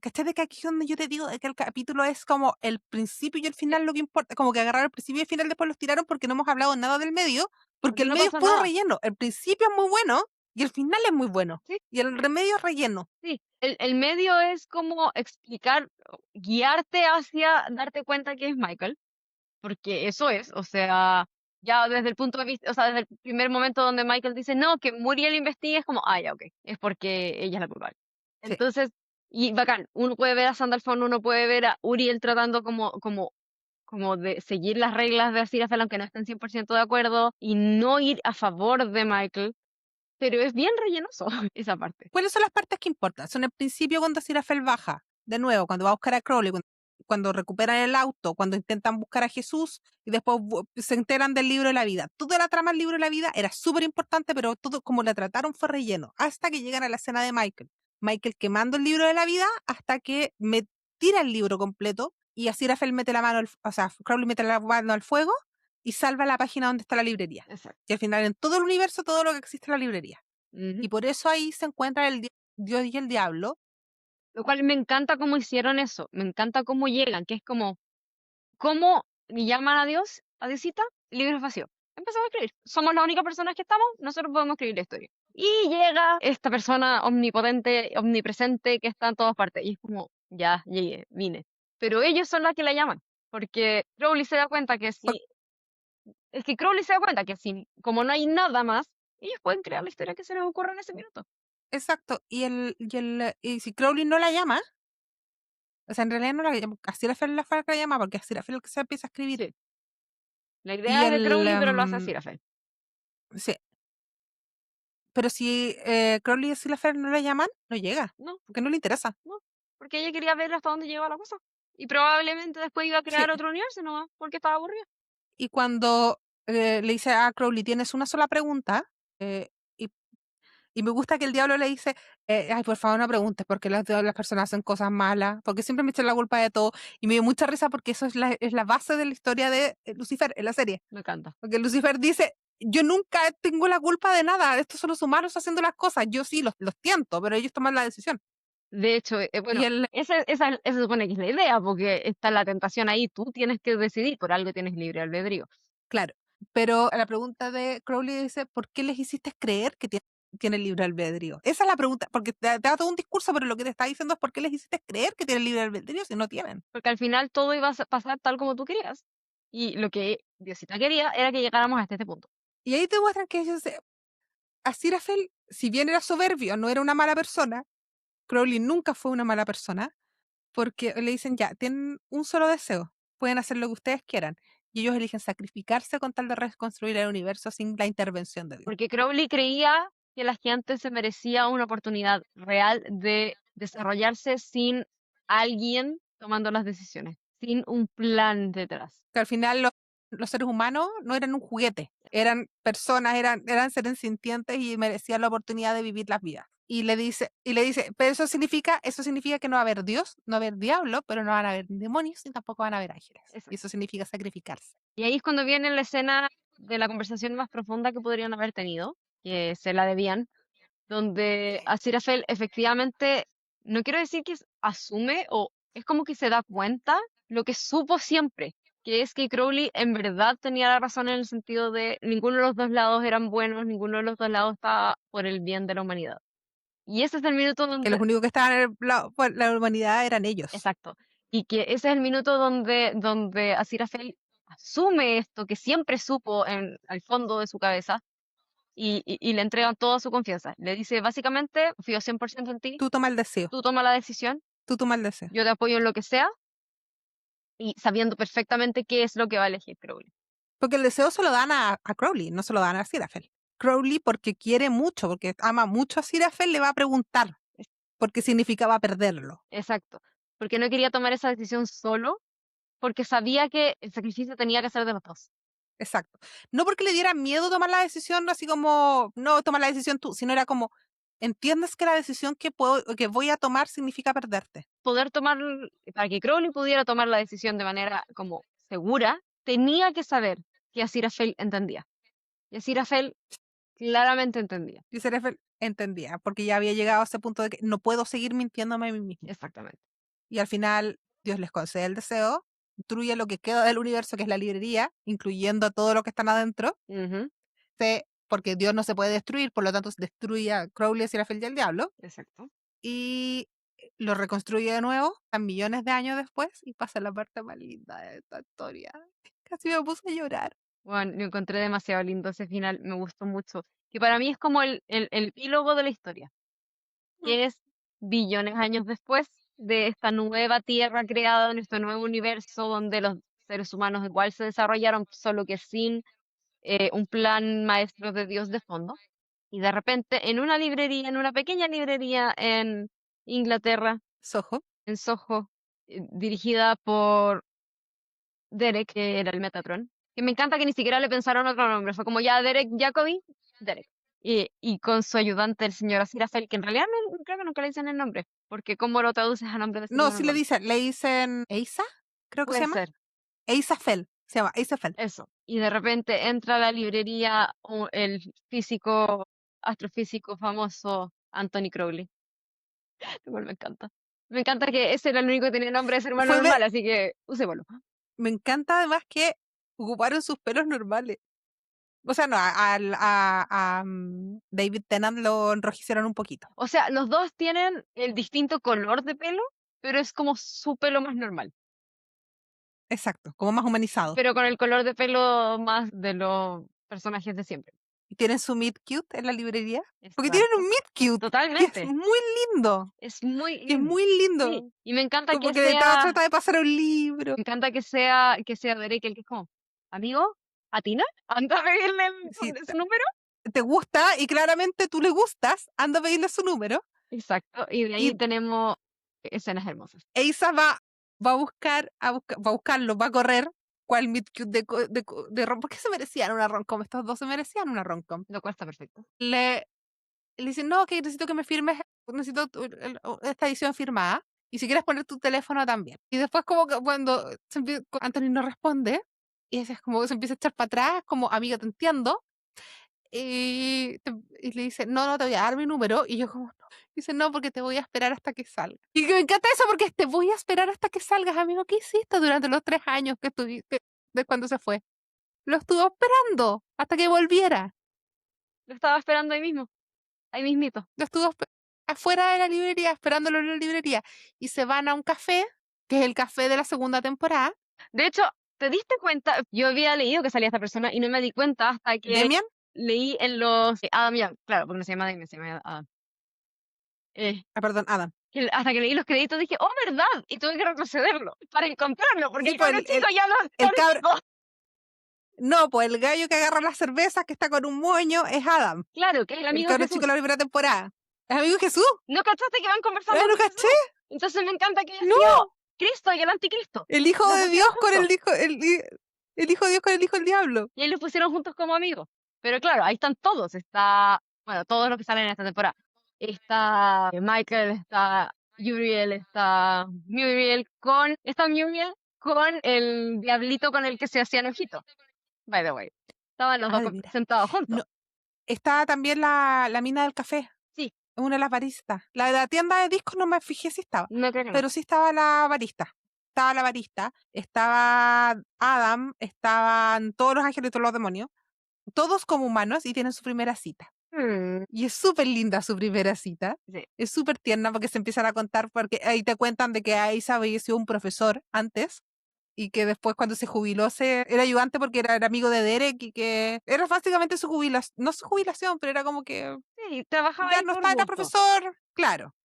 ¿cachai? De que aquí es donde yo te digo de que el capítulo es como el principio y el final lo que importa, como que agarraron el principio y el final, después los tiraron porque no hemos hablado nada del medio, porque Porque el no medio es pasa puro nada. relleno, el principio es muy bueno y el final es muy bueno, Sí, y el remedio es relleno. sí. El medio es como explicar, guiarte hacia darte cuenta que es Michael. Porque eso es, o sea, ya desde el punto de vista, o sea, desde el primer momento donde Michael dice, no, que Muriel investigue, es como, ah, ya, ok, es porque ella es la culpable. Sí. Entonces, y bacán, uno puede ver a Sandalphon, uno puede ver a Uriel tratando como de seguir las reglas de Aziraphale, aunque no estén 100% de acuerdo, y no ir a favor de Michael, pero es bien rellenoso esa parte. ¿Cuáles son las partes que importan? Son el principio cuando Sirafel baja, de nuevo, cuando va a buscar a Crowley, cuando recuperan el auto, cuando intentan buscar a Jesús y después se enteran del libro de la vida. Toda la trama del libro de la vida era súper importante, pero todo como la trataron fue relleno, hasta que llegan a la escena de Michael. Michael quemando el libro de la vida hasta que me tira el libro completo y así Sirafel mete la mano, o sea, Crowley mete la mano al fuego y salva la página donde está la librería. Exacto. Y al final en todo el universo, todo lo que existe en la librería. Ujú. Y por eso ahí se encuentra el Dios y el diablo. Lo cual me encanta cómo hicieron eso, me encanta cómo llegan, que es como, ¿cómo llaman a Dios, a Diosita? Libros vacíos. Empezamos a escribir. Somos las únicas personas que estamos, nosotros podemos escribir la historia. Y llega esta persona omnipotente, omnipresente, que está en todas partes. Y es como, ya, llegué, vine. Pero ellos son las que la llaman. Porque Crowley se da cuenta que Por- si, es que Crowley se da cuenta que si, como no hay nada más, ellos pueden crear la historia que se les ocurra en ese minuto. Exacto. Y si Crowley no la llama, o sea, en realidad no la llama, a Sirafel la fue la que la llama, porque a Sirafel el que se empieza a escribir. Sí. La Y idea es de Crowley, pero lo hace Aziraphale. sí, pero si Crowley y Sirafel no la llaman, no llega, No, porque no le interesa. no, porque ella quería ver hasta dónde llegaba la cosa. Y probablemente después iba a Sí. crear otro universo nomás, porque estaba aburrida. Y cuando le dice a Crowley, tienes una sola pregunta, eh, y, y me gusta que el diablo le dice, ay, por favor no preguntes, porque las personas hacen cosas malas, porque siempre me echan la culpa de todo. Y me dio mucha risa porque eso es la base de la historia de Lucifer en la serie. Me encanta. Porque Lucifer dice, yo nunca tengo la culpa de nada, estos son los humanos haciendo las cosas, yo sí los tiento, pero ellos toman la decisión. De hecho, Y bueno, él, esa se supone que es la idea, porque está la tentación ahí, tú tienes que decidir, por algo tienes libre albedrío. claro, pero a la pregunta de Crowley dice, ¿por qué les hiciste creer que tienen libre albedrío? Esa es la pregunta, porque te da todo un discurso, pero lo que te está diciendo es por qué les hiciste creer que tienen libre albedrío si no tienen. Porque al final todo iba a pasar tal como tú querías. Y lo que Diosita quería era que llegáramos hasta este punto. Y ahí te muestran que ellos, Aziraphale, si bien era soberbio, no era una mala persona, Crowley nunca fue una mala persona, porque le dicen, ya, tienen un solo deseo, pueden hacer lo que ustedes quieran. Y ellos eligen sacrificarse con tal de reconstruir el universo sin la intervención de Dios. Porque Crowley creía que la gente se merecía una oportunidad real de desarrollarse sin alguien tomando las decisiones, sin un plan detrás. Que al final los seres humanos no eran un juguete, eran personas, eran seres sintientes y merecían la oportunidad de vivir las vidas. Y le dice, pero eso significa que no va a haber Dios, no va a haber diablo, pero no van a haber demonios ni tampoco van a haber ángeles. Y Exacto. eso significa sacrificarse. Y ahí es cuando viene la escena de la conversación más profunda que podrían haber tenido, que se la debían, donde Aziraphale efectivamente, no quiero decir que asume o es como que se da cuenta lo que supo siempre, que es que Crowley en verdad tenía la razón en el sentido de ninguno de los dos lados eran buenos, ninguno de los dos lados estaba por el bien de la humanidad. Y ese es el minuto Que donde, los únicos que estaban en por la humanidad eran ellos. exacto, y que ese es el minuto donde Aziraphale asume esto que siempre supo en al fondo de su cabeza y le entrega toda su confianza. Le dice básicamente, confío 100% en ti, Tú toma el deseo. tú toma la decisión, Tú toma el deseo. yo te apoyo en lo que sea y sabiendo perfectamente qué es lo que va a elegir Crowley. Porque el deseo se lo dan a Crowley, no se lo dan a Sirafel. Crowley, porque quiere mucho, porque ama mucho a Sirafel, le va a preguntar, porque significaba perderlo. Exacto, porque no quería tomar esa decisión solo, porque sabía que el sacrificio tenía que ser de los dos. Exacto. No porque le diera miedo tomar la decisión, así como, no, toma la decisión tú, sino era como, entiendes que la decisión que voy a tomar significa perderte. Poder tomar, para que Crowley pudiera tomar la decisión de manera como segura, tenía que saber que Aziraphale entendía. Y Aziraphale claramente entendía. Y Sirafel entendía, porque ya había llegado a ese punto de que no puedo seguir mintiéndome a mí mismo. Exactamente. Y al final, Dios les concede el deseo, destruye lo que queda del universo, que es la librería, incluyendo a todo lo que están adentro, Ujú, porque Dios no se puede destruir, por lo tanto destruye a Crowley, a Sirafel y al diablo, exacto. y lo reconstruye de nuevo a millones de años después, y pasa la parte más linda de esta historia. Casi me puse a llorar. Bueno, lo encontré demasiado lindo ese final, me gustó mucho. Que para mí es como el epílogo de la historia, Mm. que es billones de años después de esta nueva tierra creada, en este nuevo universo donde los seres humanos igual se desarrollaron, solo que sin un plan maestro de Dios de fondo. Y de repente, en una librería, en una pequeña librería en Inglaterra, Soho. en Soho, dirigida por Derek, que era el Metatron, que me encanta que ni siquiera le pensaron otro nombre, fue como ya Derek Jacobi, Derek. Y con su ayudante, el señor Aziraphale, que en realidad creo que nunca le dicen el nombre, porque ¿cómo lo traduces a nombre de ese No, señor sí normal? le dicen Eisa, creo que se Puede llama. ser, Eisafel, se llama Eisafel. eso. Y de repente entra a la librería el físico, astrofísico famoso Anthony Crowley. Igual me encanta. Me encanta que ese era el único que tenía nombre de ser humano Fue de, normal, así que usémoslo. me encanta además que ocuparon sus pelos normales. O sea, no, David Tennant lo enrojecieron un poquito. O sea, los dos tienen el distinto color de pelo, pero es como su pelo más normal. Exacto, como más humanizado. Pero con el color de pelo más de los personajes de siempre. Y tienen su meet cute en la librería. Porque tienen un Exacto. meet cute, que es Totalmente. muy lindo. Es muy Que es lindo. muy Sí. lindo. Y me encanta Como que que detrás sea, trata de pasar un libro. me encanta que sea Derek el que es como, amigo, ¿a Tina? Anda a pedirle Si su número. te gusta y claramente tú le gustas, anda a pedirle su número. Exacto. Y de ahí Y tenemos escenas hermosas. Eisa va a buscarlo, va a correr. ¿Cuál meet cute de rom? ¿Por qué se merecían una romcom? Estos dos se merecían una romcom. Lo cual está perfecto. Le dicen, no, que necesito que me firmes, necesito esta edición firmada. Y si quieres poner tu teléfono también. Y después como que cuando Anthony no responde, y ese es como que se empieza a echar para atrás, como, amiga, te entiendo. Y le dice, no, no te voy a dar mi número. Y yo como, no. Dice, no, porque te voy a esperar hasta que salga. Y que me encanta eso porque es, te voy a esperar hasta que salgas, amigo. ¿Qué hiciste durante los 3 años que estuviste de cuando se fue? Lo estuvo esperando hasta que volviera. Lo estaba esperando ahí mismo, ahí mismito. Lo estuvo afuera de la librería, esperándolo en la librería. Y se van a un café, que es el café de la segunda temporada. De hecho, ¿te diste cuenta? Yo había leído que salía esta persona y no me di cuenta hasta que Demian, leí en los Adam Young, claro, porque no se llama Damian, se llama Adam. perdón, Adam. Hasta que leí los créditos dije, oh, ¿verdad? Y tuve que retrocederlo para encontrarlo, porque Sí, el pues cabro chico ya no está el cabro, vivo. no, pues el gallo que agarra las cervezas que está con un moño es Adam. Claro, que es el El amigo de cabro chico de Jesús. la primera temporada. ¿Es amigo de Jesús? ¿No cachaste que van conversando ¿Eh? ¿No con Jesús? caché? Entonces me encanta que haya No. sido Cristo y el anticristo. El hijo Los de pusieron Dios con juntos. el hijo de Dios con el hijo del diablo. Y ahí los pusieron juntos como amigos. Pero claro, ahí están todos. Está, bueno, todos los que salen en esta temporada. Está Michael, está Uriel, está Muriel con el diablito con el que se hacían ojitos. By the way. Estaban los dos Ah, de veras. sentados juntos. No, está también la mina del café. Sí, Es una de las baristas. La de la tienda de discos no me fijé si estaba. no creo que no. Pero sí estaba la barista. estaba la barista, estaba Adam, estaban todos los ángeles y todos los demonios, todos como humanos y tienen su primera cita. Mm, Y es súper linda su primera cita. sí. Es súper tierna porque se empiezan a contar, porque ahí te cuentan de que Aisa había sido un profesor antes y que después cuando se jubiló era ayudante porque era amigo de Derek y que era básicamente su jubilación, no su jubilación, pero era como que Sí, trabajaba ya ahí no por está, era gusto. profesor, claro.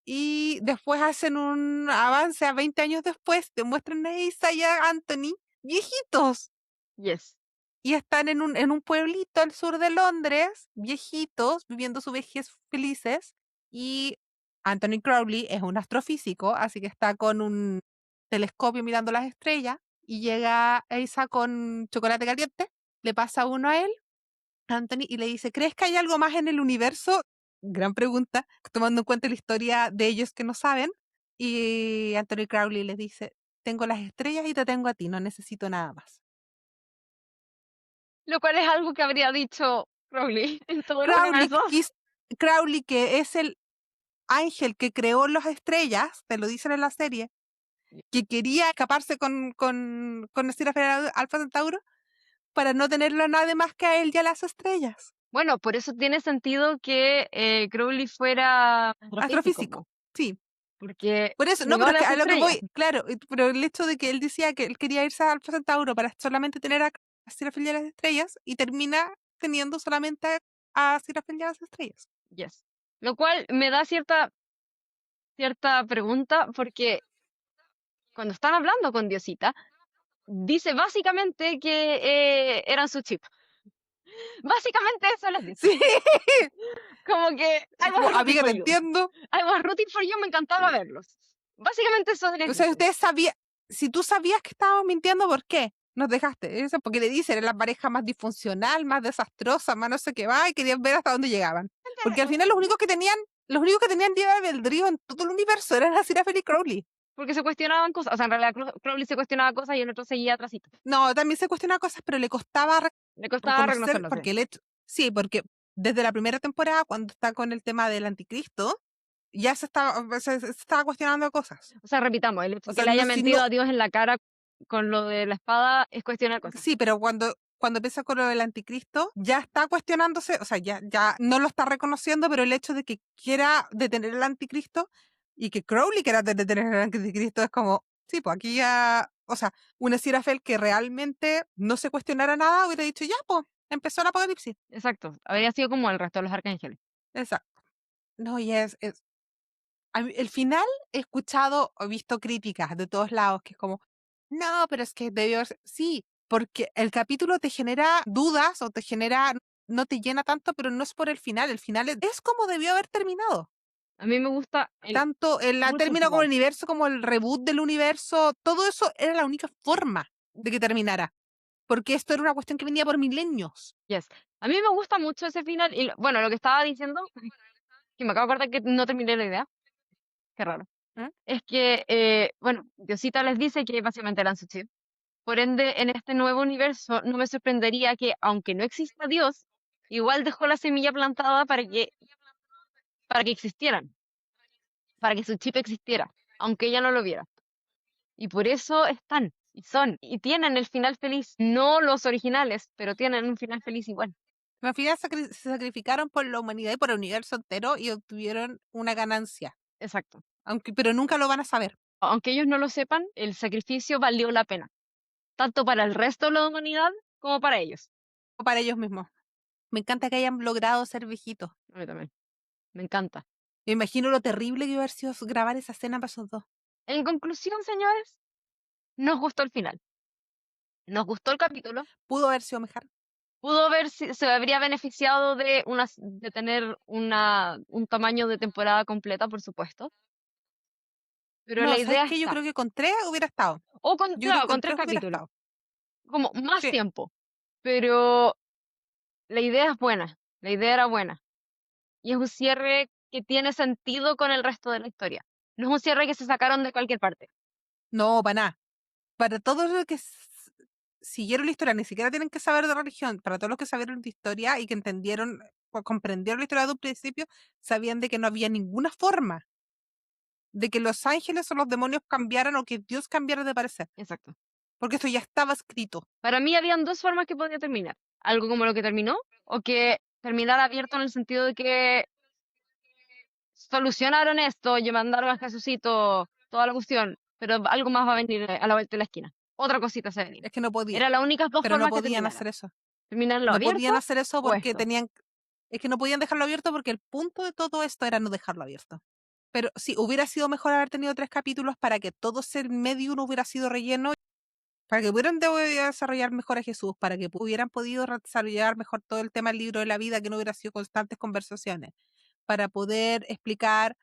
Y después hacen un avance a 20 años después, te muestran a Aisa y a Anthony viejitos. Yes. Y están en un pueblito al sur de Londres, viejitos, viviendo su vejez felices. Y Anthony Crowley es un astrofísico, así que está con un telescopio mirando las estrellas. Y llega Asa con chocolate caliente, le pasa uno a él, Anthony, y le dice, ¿crees que hay algo más en el universo? Gran pregunta, tomando en cuenta la historia de ellos que no saben. Y Anthony Crowley le dice, tengo las estrellas y te tengo a ti, no necesito nada más. Lo cual es algo que habría dicho Crowley en todos los Crowley, universos. Crowley, que es el ángel que creó las estrellas, te lo dicen en la serie, que quería escaparse con Esfera Alfa Centauro para no tenerlo a nadie más que a él y a las estrellas. Bueno, por eso tiene sentido que Crowley fuera astrofísico, Astrofísico, po, sí. porque Por eso, no, llegó pero a es que las a lo que estrellas. voy, claro, pero el hecho de que él decía que él quería irse a Alfa Centauro para solamente tener a Serafín y a las estrellas y termina teniendo solamente a Serafín y a las estrellas. Yes. Lo cual me da cierta pregunta, porque cuando están hablando con Diosita, dice básicamente que eran su chip. Básicamente eso les dice. Sí, Como que I como was rooting amiga, for te you. entiendo. I was rooting for you, me encantaba verlos. Básicamente eso les O sea, dice. ustedes sabían, si tú sabías que estábamos mintiendo, ¿por qué? Nos dejaste. Eso porque le dicen, era la pareja más disfuncional, más desastrosa, más no sé qué va, y querían ver hasta dónde llegaban. Porque al final los únicos que tenían libre albedrío en todo el universo eran la Sirafel y Crowley. Porque se cuestionaban cosas. O sea, en realidad Crowley se cuestionaba cosas y el otro seguía atrásito. No, también se cuestionaba cosas, pero le costaba Le costaba reconocer, reconocerlo, sí. porque sí, porque desde la primera temporada, cuando está con el tema del anticristo, ya se estaba cuestionando cosas. O sea, repitamos, el hecho O de que sea, le no, haya si mentido no, a Dios en la cara con lo de la espada es cuestionar cosas. sí, pero cuando empieza con lo del anticristo, ya está cuestionándose, o sea, ya no lo está reconociendo, pero el hecho de que quiera detener el anticristo y que Crowley quiera detener el anticristo es como, sí, pues aquí ya, o sea, una Sirafel que realmente no se cuestionara nada hubiera dicho, ya, pues, empezó el apocalipsis. Exacto. Habría sido como el resto de los arcángeles. Exacto. No, y el final he escuchado o visto críticas de todos lados que es como, no, pero es que debió ser. Sí, porque el capítulo te genera dudas o no te llena tanto, pero no es por el final. El final es como debió haber terminado. A mí me gusta Tanto el mucho el término como el final. universo, como el reboot del universo, todo eso era la única forma de que terminara. Porque esto era una cuestión que venía por milenios. Yes. A mí me gusta mucho ese final. Y bueno, lo que estaba diciendo, que me acabo de acordar que no terminé la idea. Qué raro. ¿Mm? Es que, bueno, Diosita les dice que básicamente eran su chip. Por ende, en este nuevo universo, no me sorprendería que, aunque no exista Dios, igual dejó la semilla plantada para que existieran, para que su chip existiera, aunque ella no lo viera. Y por eso están, y son, y tienen el final feliz. No los originales, pero tienen un final feliz igual. Al final se sacrificaron por la humanidad y por el universo entero y obtuvieron una ganancia. Exacto. Pero nunca lo van a saber. Aunque ellos no lo sepan, el sacrificio valió la pena, tanto para el resto de la humanidad como para ellos. O para ellos mismos. Me encanta que hayan logrado ser viejitos. A mí también. Me encanta. Me imagino lo terrible que iba a haber sido grabar esa escena para esos dos. En conclusión, señores, nos gustó el final. Nos gustó el capítulo. Pudo haber sido mejor. Pudo ver si se habría beneficiado de tener un tamaño de temporada completa, por supuesto. Pero No, la ¿sabes idea qué? Yo está. creo que con 3 hubiera estado. O con, Yo creo claro, que con con tres 3 hubiera capítulos. estado. Como más Sí. tiempo. Pero la idea es buena. La idea era buena. Y es un cierre que tiene sentido con el resto de la historia. No es un cierre que se sacaron de cualquier parte. No, para nada. Para todos los que siguieron la historia, ni siquiera tienen que saber de religión. Para todos los que sabieron de historia y que entendieron o comprendieron la historia de un principio, sabían de que no había ninguna forma de que los ángeles o los demonios cambiaran o que Dios cambiara de parecer. Exacto. Porque esto ya estaba escrito. Para mí habían dos formas que podía terminar. Algo como lo que terminó, o que terminara abierto en el sentido de que solucionaron esto y mandaron a Jesucito toda la cuestión, pero algo más va a venir a la vuelta de la esquina. Otra cosita se va a venir. Es que no podía. Eran las únicas dos Pero no formas que podían terminaran. hacer eso. Terminarlo No abierto podían hacer eso o porque esto. tenían. Es que no podían dejarlo abierto porque el punto de todo esto era no dejarlo abierto. Pero sí, hubiera sido mejor haber tenido 3 capítulos para que todo ese medio uno hubiera sido relleno, para que pudieran desarrollar mejor a Jesús, para que hubieran podido desarrollar mejor todo el tema del libro de la vida, que no hubiera sido constantes conversaciones, para poder explicar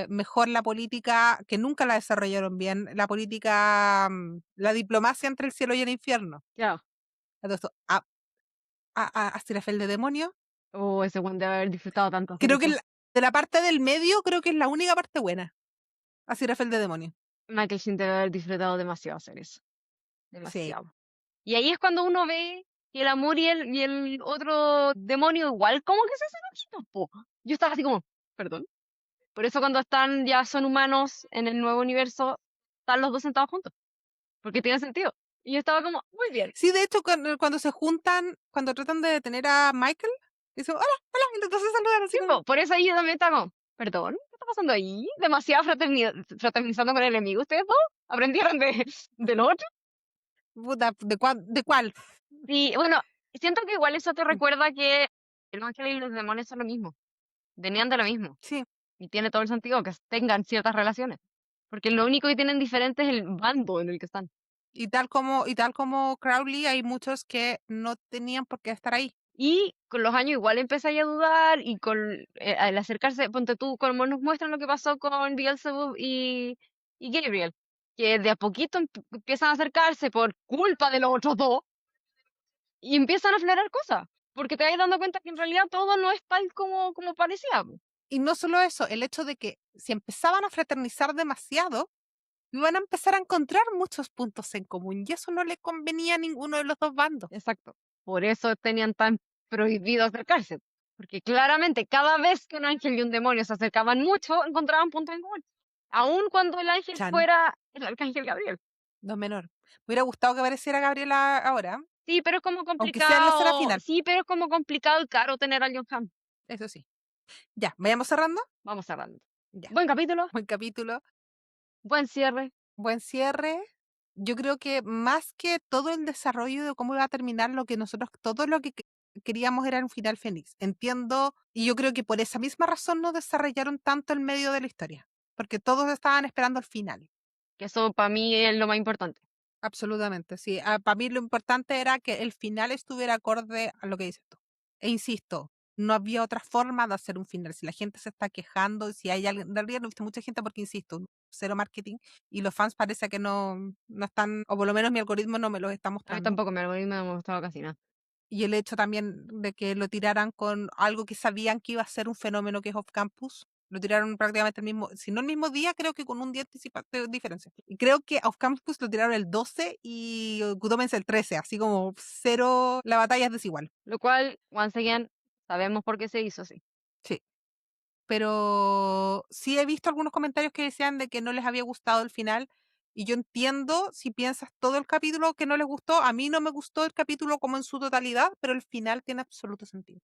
mejor la política, que nunca la desarrollaron bien, la política, la diplomacia entre el cielo y el infierno. Claro. Entonces, a Astirafel de demonio, Oh, ese Juan debe haber disfrutado tanto hacer creo que eso. de la parte del medio, creo que es la única parte buena. Astirafel de demonio. Michael Sheen debe haber disfrutado demasiado hacer eso. Sí. Demasiado. Y ahí es cuando uno ve que el amor y el otro demonio igual como que se hacen ojitos, po. Yo estaba así como, perdón. Por eso cuando están, ya son humanos en el nuevo universo, están los dos sentados juntos. Porque tiene sentido. Y yo estaba como, muy bien. Sí, de hecho, cuando se juntan, cuando tratan de detener a Michael, dicen, hola, hola, y los dos se saludan así Sí, como, po, por eso ahí yo también estaba como, perdón, ¿qué está pasando ahí? Demasiado fraternizando con el enemigo. ¿Ustedes dos aprendieron de lo otro? puta, ¿de cuál? Y bueno, siento que igual eso te Mm, recuerda que el ángel y los demonios son lo mismo. Venían de lo mismo. sí, Y tiene todo el sentido que tengan ciertas relaciones. Porque lo único que tienen diferente es el bando en el que están. y tal como Crowley, hay muchos que no tenían por qué estar ahí. Y con los años igual empecé a dudar y al acercarse, ponte tú, como nos muestran lo que pasó con Beelzebub y Gabriel, que de a poquito empiezan a acercarse por culpa de los otros dos y empiezan a aflorar cosas, porque te vas dando cuenta que en realidad todo no es tal como parecía, po. Y no solo eso, el hecho de que si empezaban a fraternizar demasiado, iban a empezar a encontrar muchos puntos en común y eso no le convenía a ninguno de los dos bandos. Exacto. Por eso tenían tan prohibido acercarse, porque claramente cada vez que un ángel y un demonio se acercaban mucho, encontraban puntos en común. Aun cuando el ángel Chan, fuera el arcángel Gabriel. no menor. Me hubiera gustado que apareciera Gabriela ahora, Sí, pero es como aunque sea en la escena complicado. final, Sí, pero es como complicado y caro tener a John Hamm. eso sí. Ya, vayamos cerrando. Vamos cerrando. Ya, Buen capítulo, buen capítulo, buen cierre. buen cierre. Yo creo que más que todo el desarrollo de cómo iba a terminar, lo que nosotros, todo lo que queríamos era un final feliz. Entiendo, y yo creo que por esa misma razón no desarrollaron tanto el medio de la historia, porque todos estaban esperando el final. Que eso para mí es lo más importante. Absolutamente, sí. Para mí lo importante era que el final estuviera acorde a lo que dices tú. E insisto, no había otra forma de hacer un final. Si la gente se está quejando, si hay alguien, en realidad no he visto mucha gente porque insisto, cero marketing y los fans parece que no están, o por lo menos mi algoritmo no me los está A mí mostrando. tampoco mi algoritmo no me ha gustado casi nada. Y el hecho también de que lo tiraran con algo que sabían que iba a ser un fenómeno que es off campus. Lo tiraron prácticamente el mismo, si no el mismo día, creo que con un día de diferencia. Y creo que off campus lo tiraron el 12 y Good Omens el 13, así como cero, la batalla es desigual. Lo cual, once again, sabemos por qué se hizo así. Sí. Pero sí he visto algunos comentarios que decían de que no les había gustado el final. Y yo entiendo si piensas todo el capítulo que no les gustó. A mí no me gustó el capítulo como en su totalidad, pero el final tiene absoluto sentido.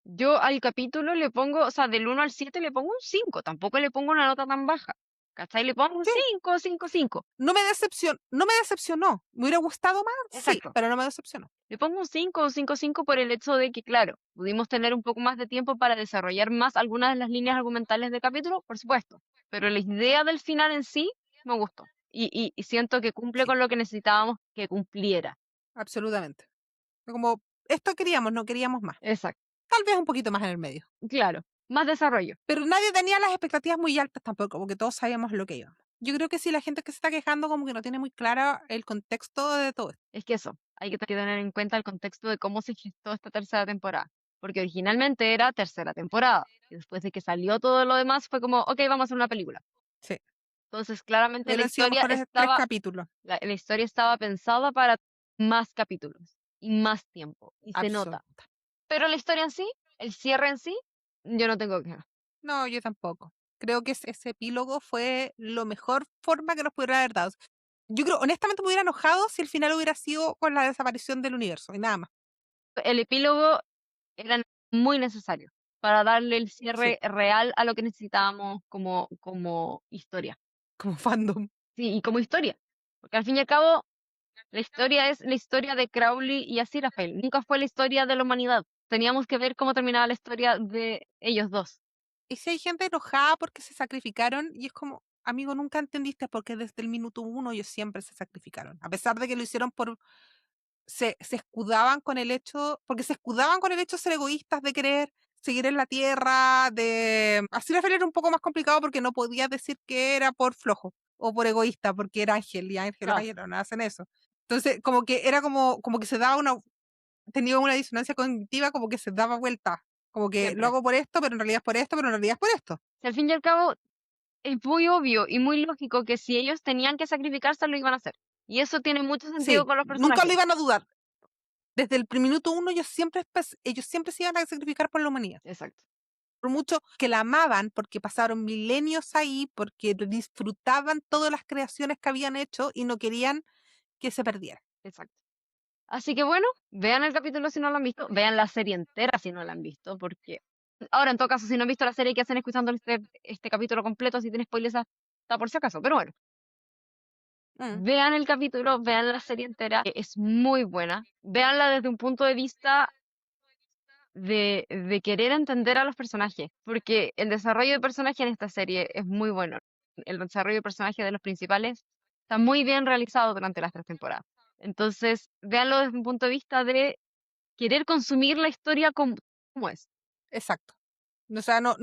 Yo al capítulo le pongo, o sea, del 1 al 7 le pongo un 5, tampoco le pongo una nota tan baja. ¿Cachai? Le pongo un Sí, 5, 5, 5. no me decepcionó. Me hubiera gustado más, sí, Exacto. pero no me decepcionó. Le pongo un 5 o 5, 5 por el hecho de que, claro, pudimos tener un poco más de tiempo para desarrollar más algunas de las líneas argumentales del capítulo, por supuesto. Pero la idea del final en sí me gustó. Y siento que cumple Sí, con lo que necesitábamos que cumpliera. absolutamente. Como esto queríamos, no queríamos más. Exacto. Tal vez un poquito más en el medio. Claro. Más desarrollo. Pero nadie tenía las expectativas muy altas tampoco, porque todos sabíamos lo que íbamos. Yo creo que sí, la gente que se está quejando como que no tiene muy clara el contexto de todo esto. Es que eso, hay que tener en cuenta el contexto de cómo se gestó esta tercera temporada. Porque originalmente era tercera temporada. Y después de que salió todo lo demás, fue como, ok, vamos a hacer una película. Sí, Entonces, claramente hubieran sido mejores 3 capítulos. la historia estaba pensada para más capítulos y más tiempo. Y se nota. Absoluta. Pero la historia en sí, el cierre en sí, yo no tengo quejas. No, yo tampoco. Creo que ese epílogo fue lo mejor forma que nos pudiera haber dado. Yo creo, honestamente, me hubiera enojado si el final hubiera sido con la desaparición del universo y nada más. El epílogo era muy necesario para darle el Sí, cierre real a lo que necesitábamos como historia. como fandom. Sí, y como historia. Porque al fin y al cabo, la historia es la historia de Crowley y Aziraphale. Nunca fue la historia de la humanidad. Teníamos que ver cómo terminaba la historia de ellos dos. Y si hay gente enojada porque se sacrificaron, y es como, amigo, nunca entendiste porque desde el minuto uno ellos siempre se sacrificaron. A pesar de que lo hicieron por. Se escudaban con el hecho, porque se escudaban con el hecho de ser egoístas, de querer seguir en la tierra, de. Así la era un poco más complicado porque no podías decir que era por flojo o por egoísta, porque era Ángel y Ángel los Claro, ángeles no hacen eso. Entonces, como que era como que se daba una, tenía una disonancia cognitiva, como que se daba vuelta. Como que lo siempre. hago por esto, pero en realidad es por esto, pero en realidad es por esto. Si al fin y al cabo, es muy obvio y muy lógico que si ellos tenían que sacrificarse, lo iban a hacer. Y eso tiene mucho sentido Sí, con los nunca lo personajes. iban a dudar. Desde el minuto uno ellos siempre se iban a sacrificar por la humanidad. Exacto, Por mucho que la amaban, porque pasaron milenios ahí, porque disfrutaban todas las creaciones que habían hecho y no querían que se perdiera. exacto. Así que bueno, vean el capítulo si no lo han visto, vean la serie entera si no la han visto, porque ahora en todo caso, si no han visto la serie, ¿qué hacen escuchando este capítulo completo si tiene spoilers hasta por si acaso? Pero bueno, Mm, vean el capítulo, vean la serie entera, que es muy buena. Véanla desde un punto de vista de querer entender a los personajes, porque el desarrollo de personaje en esta serie es muy bueno. El desarrollo de personaje de los principales está muy bien realizado durante las 3 temporadas. Entonces, véanlo desde un punto de vista de querer consumir la historia como es. exacto. O sea, no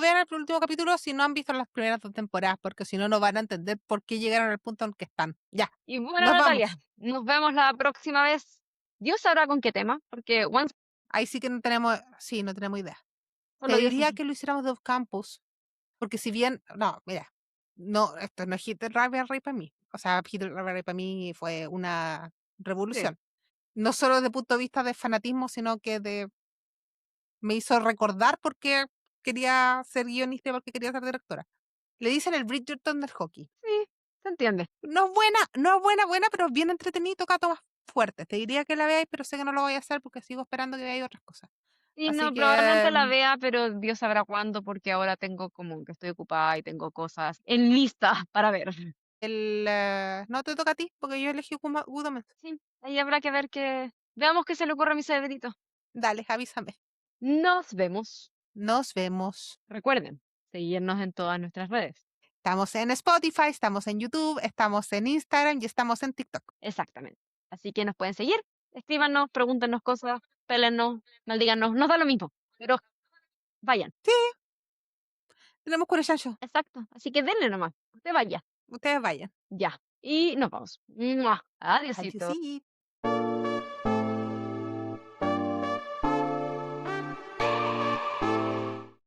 vean el último capítulo si no han visto las primeras 2 temporadas, porque si no, no van a entender por qué llegaron al punto en que están. Ya, Y bueno, nos Natalia, vamos. nos vemos la próxima vez. Dios sabrá con qué tema, porque Once Ahí sí que sí, no tenemos idea. Te solo Dios diría sabe. que lo hiciéramos de campus, porque si bien, no, mira, no, esto no es Hit the Rivalry para mí. O sea, Hit the Rivalry para mí fue una Sí. revolución. No solo desde el punto de vista de fanatismo, sino que me hizo recordar por qué quería ser guionista y por qué quería ser directora. Le dicen el Bridgerton del hockey. Sí, se entiende. No es buena, pero es bien entretenido y toca temas fuertes. Te diría que la veáis, pero sé que no lo voy a hacer porque sigo esperando que veáis otras cosas. Sí, Así no, que probablemente la vea, pero Dios sabrá cuándo, porque ahora tengo como que estoy ocupada y tengo cosas en lista para ver. no te toca a ti, porque yo elegí Good Omens. Sí, ahí habrá que ver que... Veamos qué se le ocurre a mi cerebrito. Dale, avísame. Nos vemos. Nos vemos. Recuerden, seguirnos en todas nuestras redes. Estamos en Spotify, estamos en YouTube, estamos en Instagram y estamos en TikTok. Exactamente. Así que nos pueden seguir, escríbanos, pregúntenos cosas, pélennos, maldíganos, nos da lo mismo, pero vayan. Sí, tenemos Curachancho. Exacto. Así que denle nomás. Usted vaya. Ustedes vayan. Ya. Y nos vamos. ¡Mua! Adiósito. Adiós.